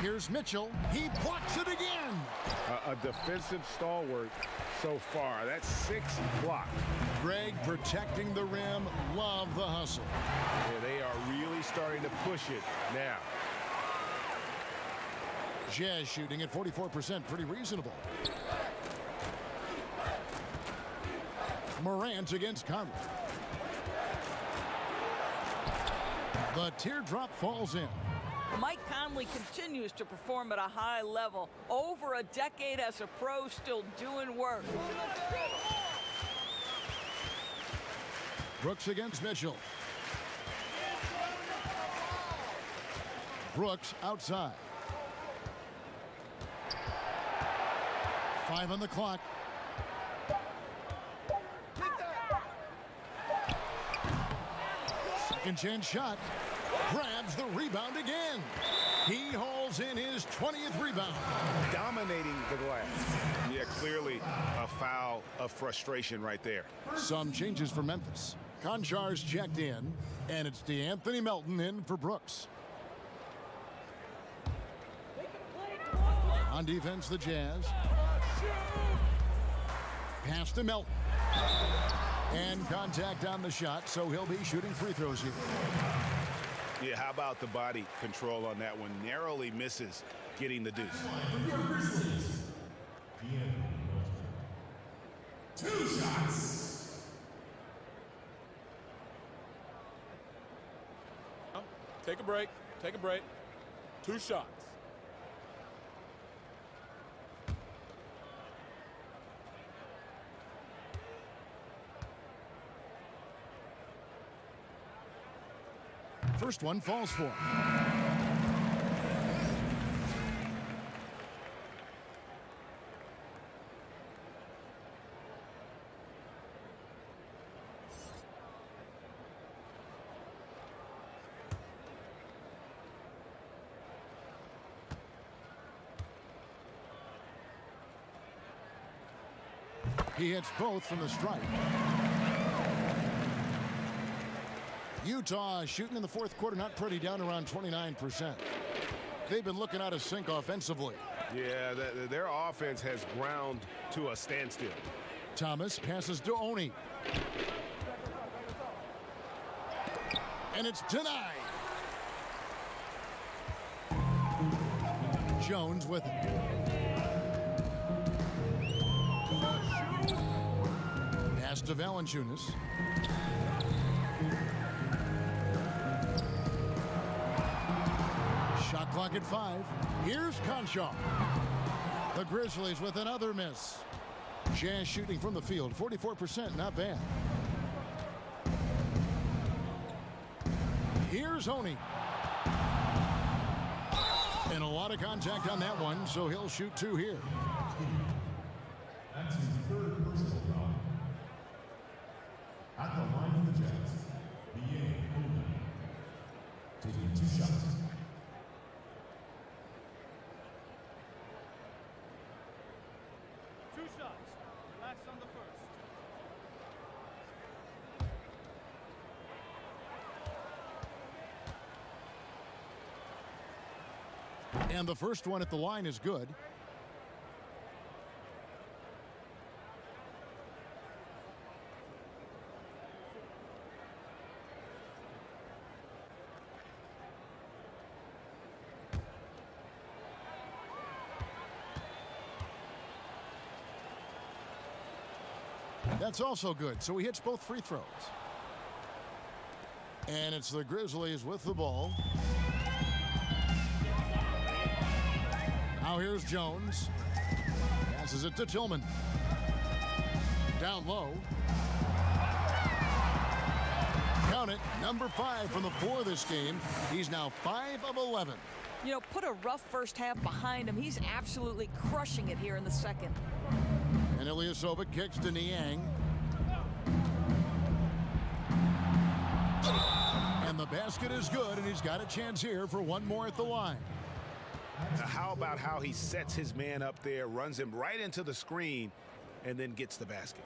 Here's Mitchell. He blocks it again. A defensive stalwart so far. That's 6 blocks. Greg protecting the rim. Love the hustle. Yeah, they are really starting to push it now. Jazz shooting at 44%. Pretty reasonable. Morant against Conley. The teardrop falls in. Mike Conley continues to perform at a high level. Over a decade as a pro, still doing work. Brooks against Mitchell. Brooks outside. 5 on the clock. Second chance shot. Grabs the rebound again. He hauls in his 20th rebound. Dominating the glass. Yeah, clearly a foul of frustration right there. Some changes for Memphis. Konchar's checked in, and it's DeAnthony Melton in for Brooks. On defense, the Jazz. Pass to Melton. And contact on the shot, so he'll be shooting free throws here. Yeah, how about the body control on that one? Narrowly misses getting the deuce. Two shots. Take a break. Take a break. 2 shots. First one falls for him. He hits both from the stripe. Utah shooting in the fourth quarter, not pretty, down around 29%. They've been looking out of sync offensively. Yeah, their offense has ground to a standstill. Thomas passes to Oni. And it's denied. Jones with it. Pass to Valanciunas. Shot clock at 5. Here's Conchar. The Grizzlies with another miss. Jazz shooting from the field, 44%, not bad. Here's Oni. And a lot of contact on that one, so he'll shoot 2 here. That's his third personal foul. At the line of the Jazz, taking 2 shots. Relax on the first. And the first one at the line is good. That's also good, so he hits both free throws. And it's the Grizzlies with the ball. Now here's Jones. Passes it to Tillman. Down low. Count it, number 5 from the 4 this game. He's now 5 of 11. You know, put a rough first half behind him. He's absolutely crushing it here in the second. And Ilyasova kicks to Niang. And the basket is good, and he's got a chance here for one more at the line. Now, how about how he sets his man up there, runs him right into the screen, and then gets the basket?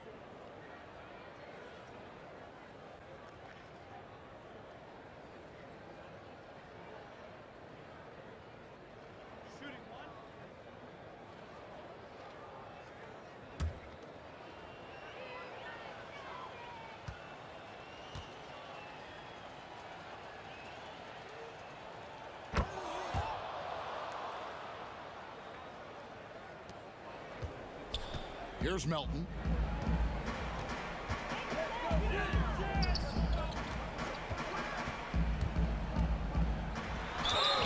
Here's Melton.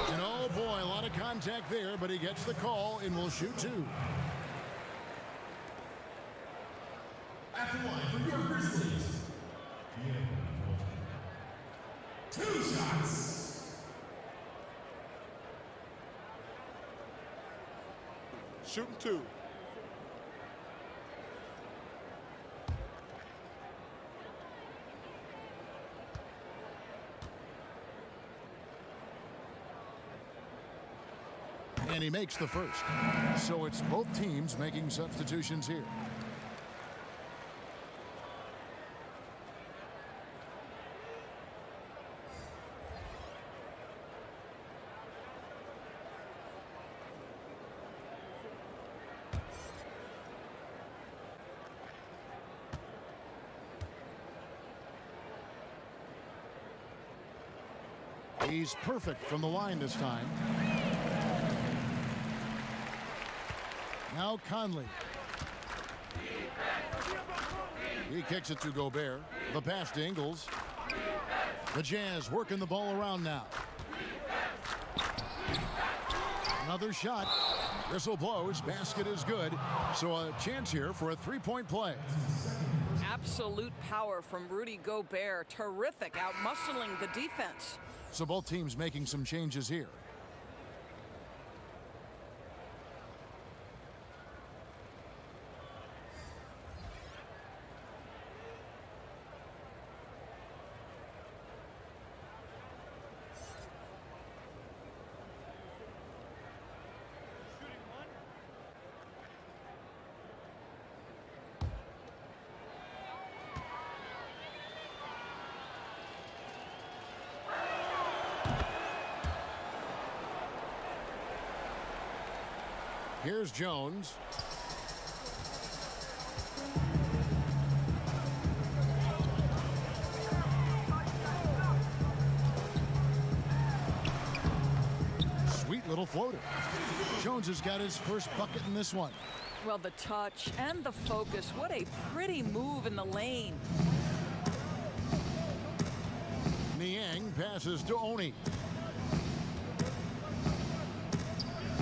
And oh boy, a lot of contact there, but he gets the call and will shoot 2. At the line for your Grizzlies. 2 shots. Shooting 2. And he makes the first. So it's both teams making substitutions here. He's perfect from the line this time. Now Conley. He kicks it to Gobert. The pass to Ingles. The Jazz working the ball around now. Another shot. Whistle blows. Basket is good. So a chance here for a three-point play. Absolute power from Rudy Gobert. Terrific, out-muscling the defense. So both teams making some changes here. Here's Jones. Sweet little floater. Jones has got his first bucket in this one. Well, the touch and the focus. What a pretty move in the lane. Niang passes to Oni.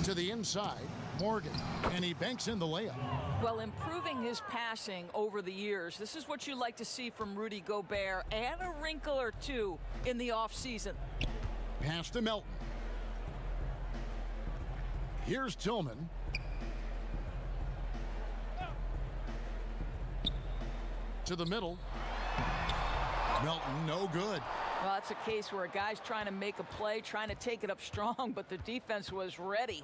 To the inside. Morgan, and he banks in the layup. Well, improving his passing over the years. This is what you like to see from Rudy Gobert, and a wrinkle or two in the offseason. Pass to Melton. Here's Tillman. To the middle. Melton, no good. Well, that's a case where a guy's trying to make a play, trying to take it up strong, but the defense was ready.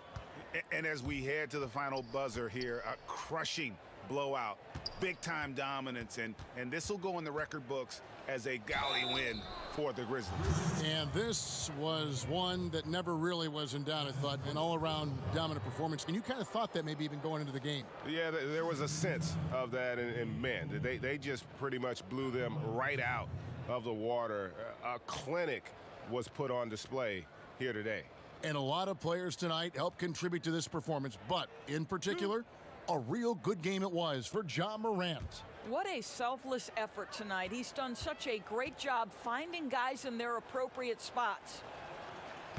And as we head to the final buzzer here, a crushing blowout, big-time dominance, and this will go in the record books as a gaudy win for the Grizzlies. And this was one that never really was in doubt, I thought, an all-around dominant performance. And you kind of thought that maybe even going into the game. Yeah, there was a sense of that, and man, they just pretty much blew them right out of the water. A clinic was put on display here today. And a lot of players tonight helped contribute to this performance, but in particular, a real good game it was for Ja Morant. What a selfless effort tonight. He's done such a great job finding guys in their appropriate spots.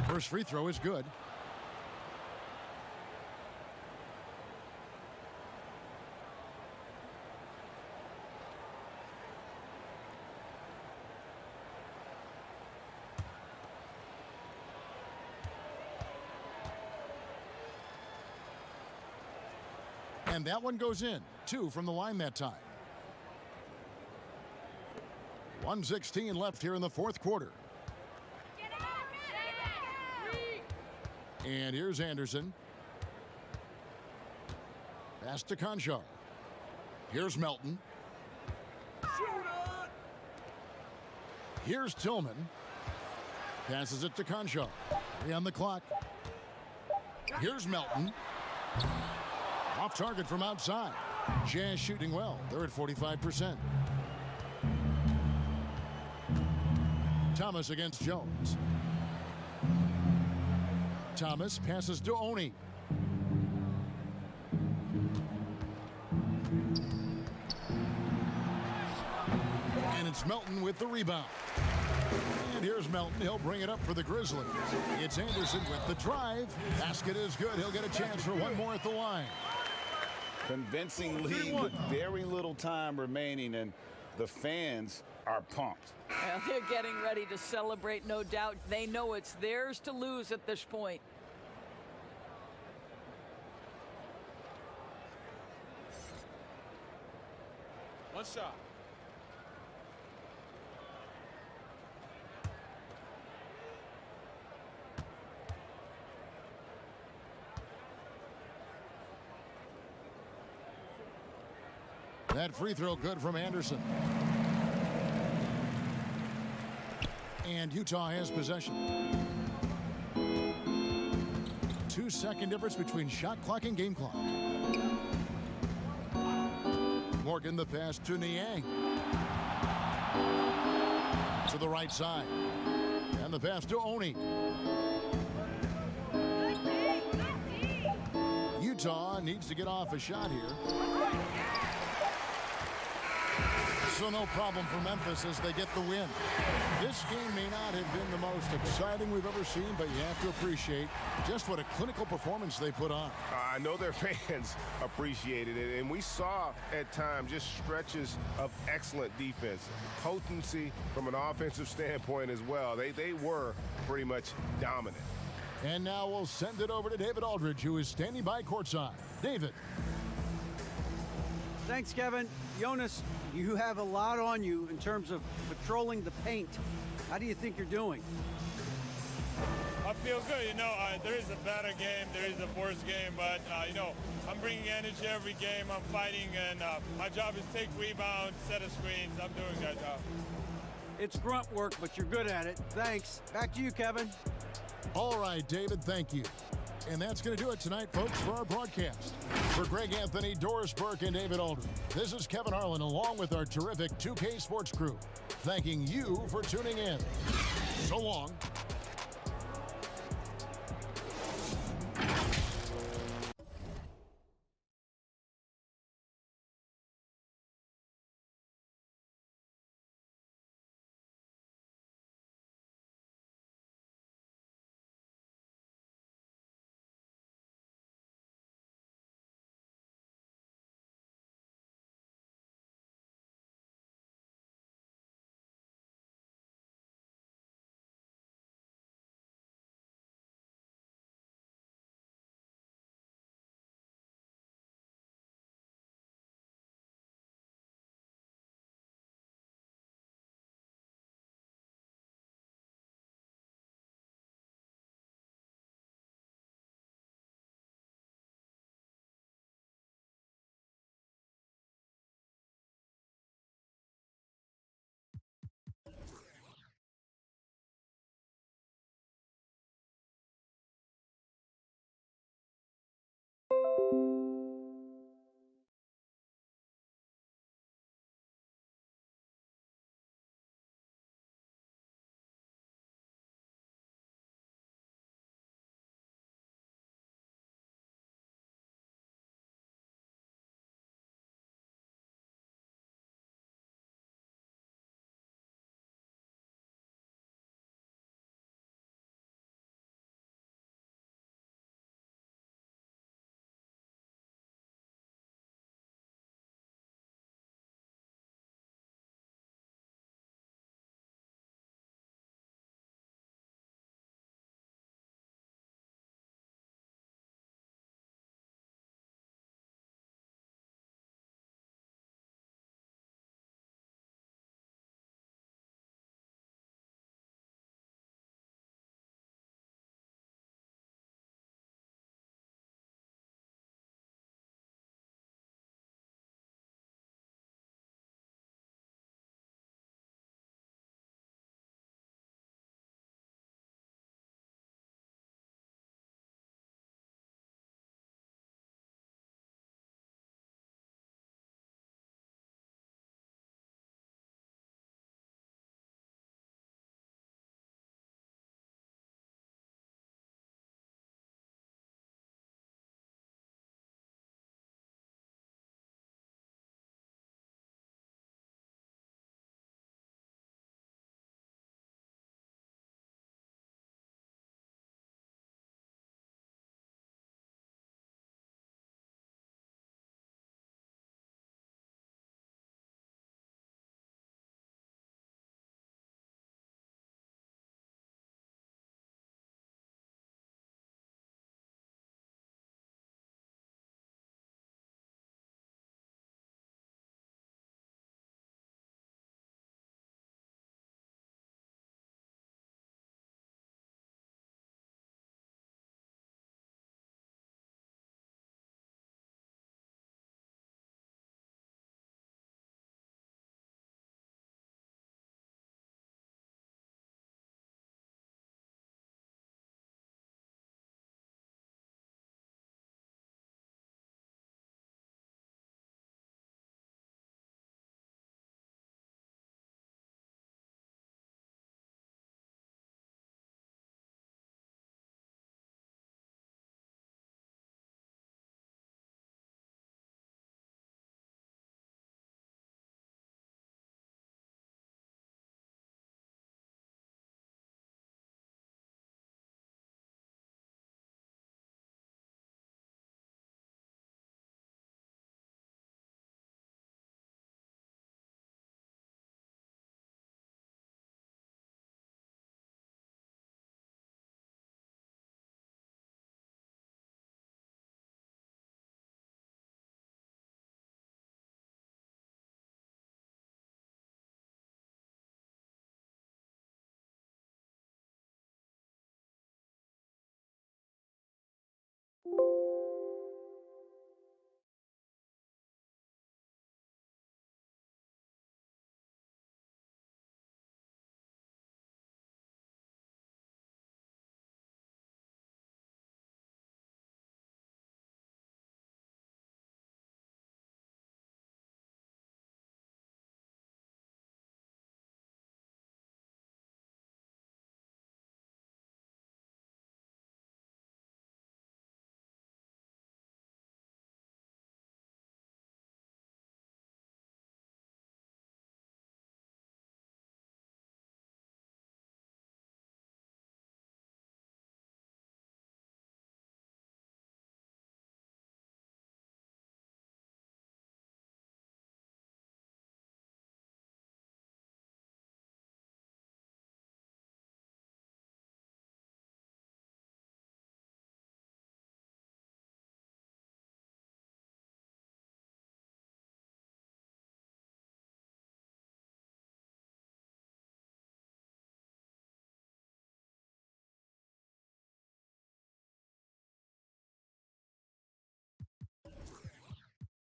First free throw is good. And that one goes in. 2 from the line that time. 1:16 left here in the fourth quarter. And here's Anderson. Pass to Conchar. Here's Melton. Here's Tillman. Passes it to Conchar. 3 on the clock. Here's Melton. Off target from outside. Jazz shooting well. They're at 45%. Thomas against Jones. Thomas passes to Oni. And it's Melton with the rebound. And here's Melton. He'll bring it up for the Grizzlies. It's Anderson with the drive. Basket is good. He'll get a chance for one more at the line. Convincing lead with very little time remaining, and the fans are pumped. Well, they're getting ready to celebrate, no doubt. They know it's theirs to lose at this point. One shot. That free throw good from Anderson. And Utah has possession. 2-second difference between shot clock and game clock. Morgan the pass to Niang. To the right side. And the pass to Oni. Utah needs to get off a shot here. So no problem for Memphis as they get the win. This game may not have been the most exciting we've ever seen, but you have to appreciate just what a clinical performance they put on. I know their fans appreciated it, and we saw at times just stretches of excellent defense. Potency from an offensive standpoint as well. They were pretty much dominant. And now we'll send it over to David Aldridge, who is standing by courtside. David. Thanks, Kevin. Jonas, you have a lot on you in terms of patrolling the paint. How do you think you're doing? I feel good. You know, there is a better game, there is a worse game, but, you know, I'm bringing energy every game. I'm fighting, and my job is take rebounds, set of screens. I'm doing that job. It's grunt work, but you're good at it. Thanks. Back to you, Kevin. All right, David, thank you. And that's going to do it tonight, folks, for our broadcast. For Greg Anthony, Doris Burke, and David Aldridge, this is Kevin Harlan along with our terrific 2K Sports crew, thanking you for tuning in. So long.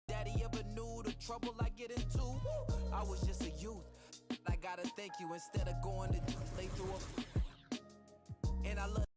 Daddy ever knew the trouble I get into? I was just a youth. I gotta thank you instead of going to play through a. And I love.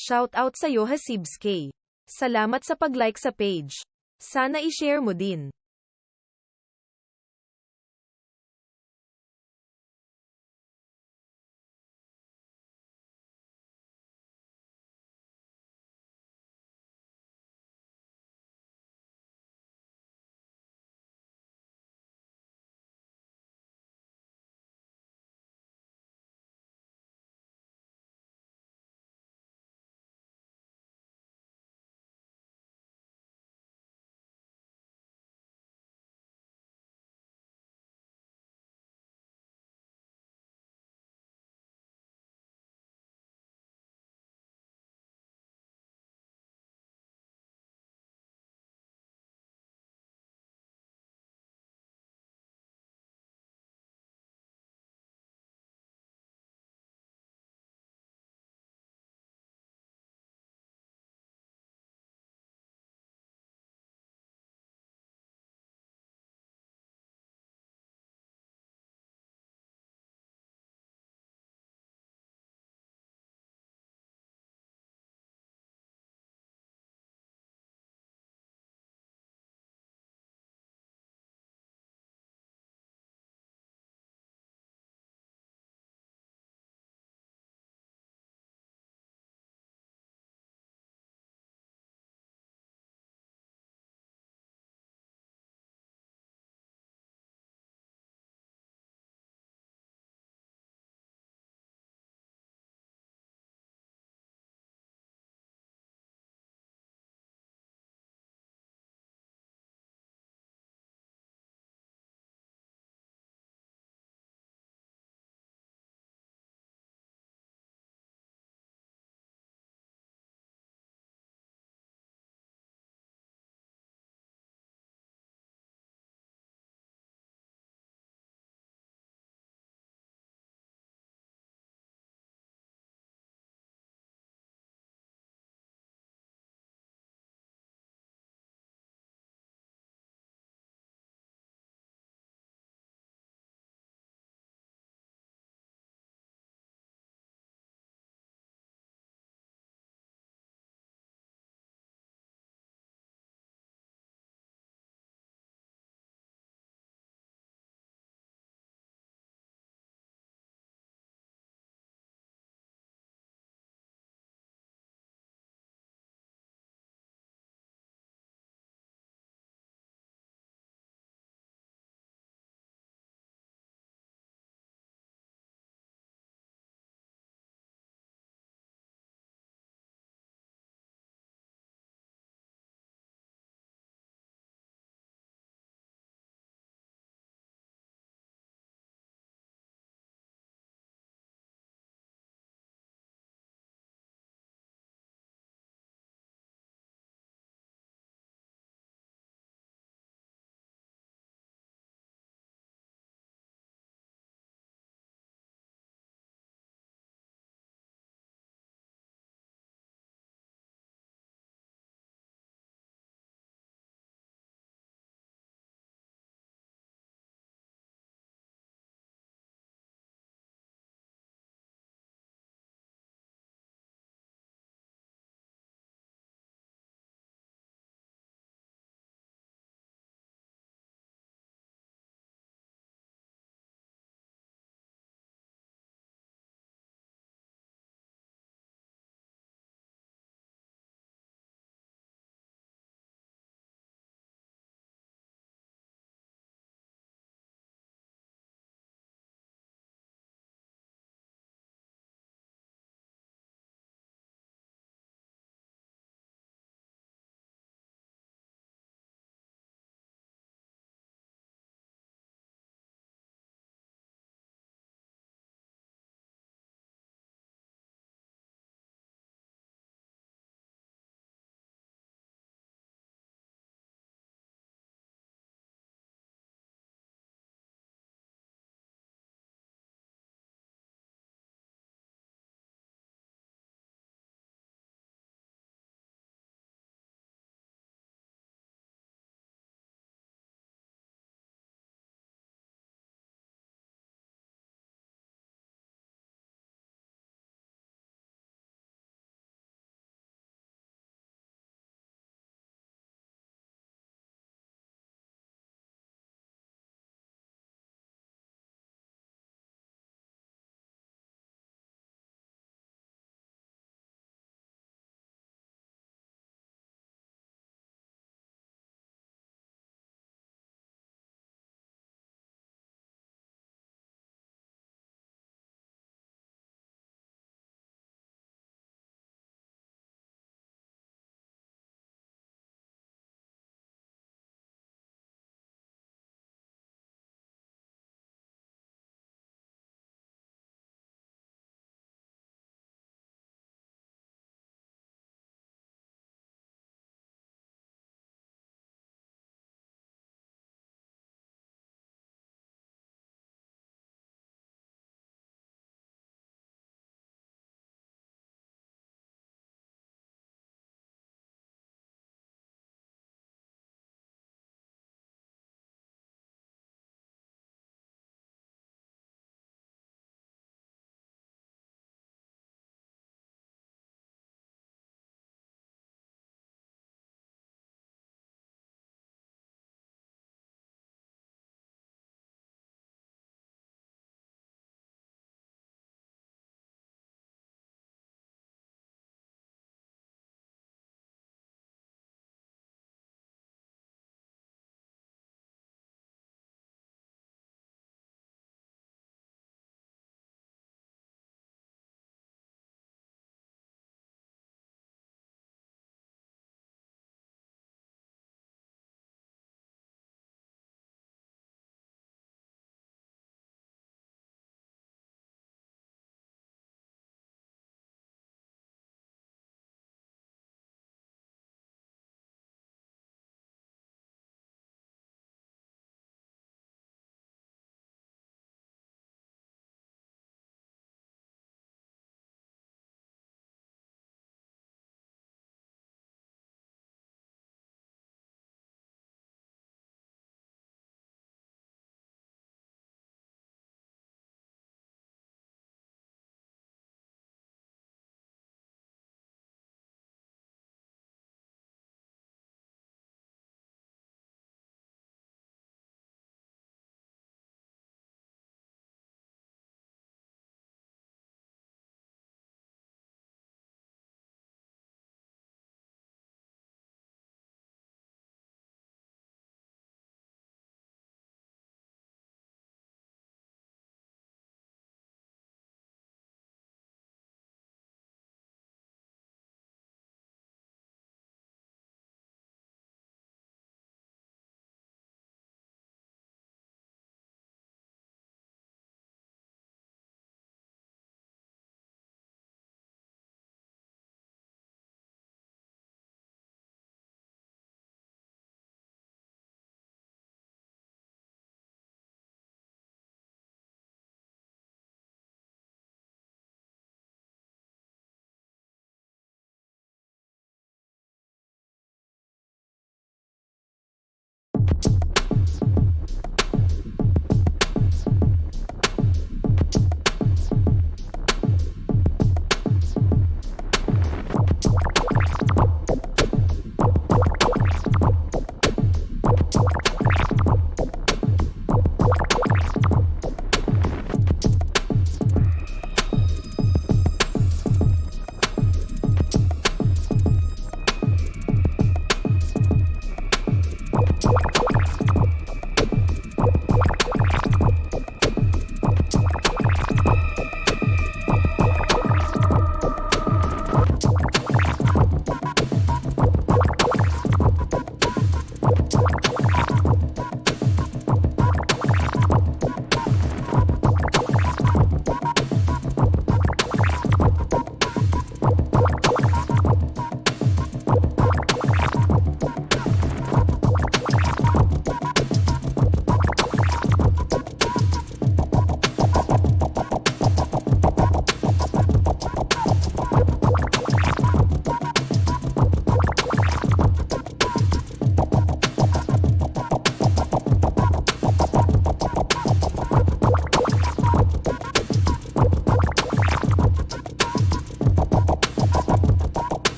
Shoutout sa'yo Hasibs K. Salamat sa pag-like sa page. Sana i-share mo din.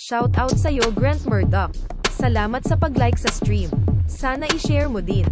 Shout out sa'yo Grant Murdoch. Salamat sa pag-like sa stream. Sana i-share mo din.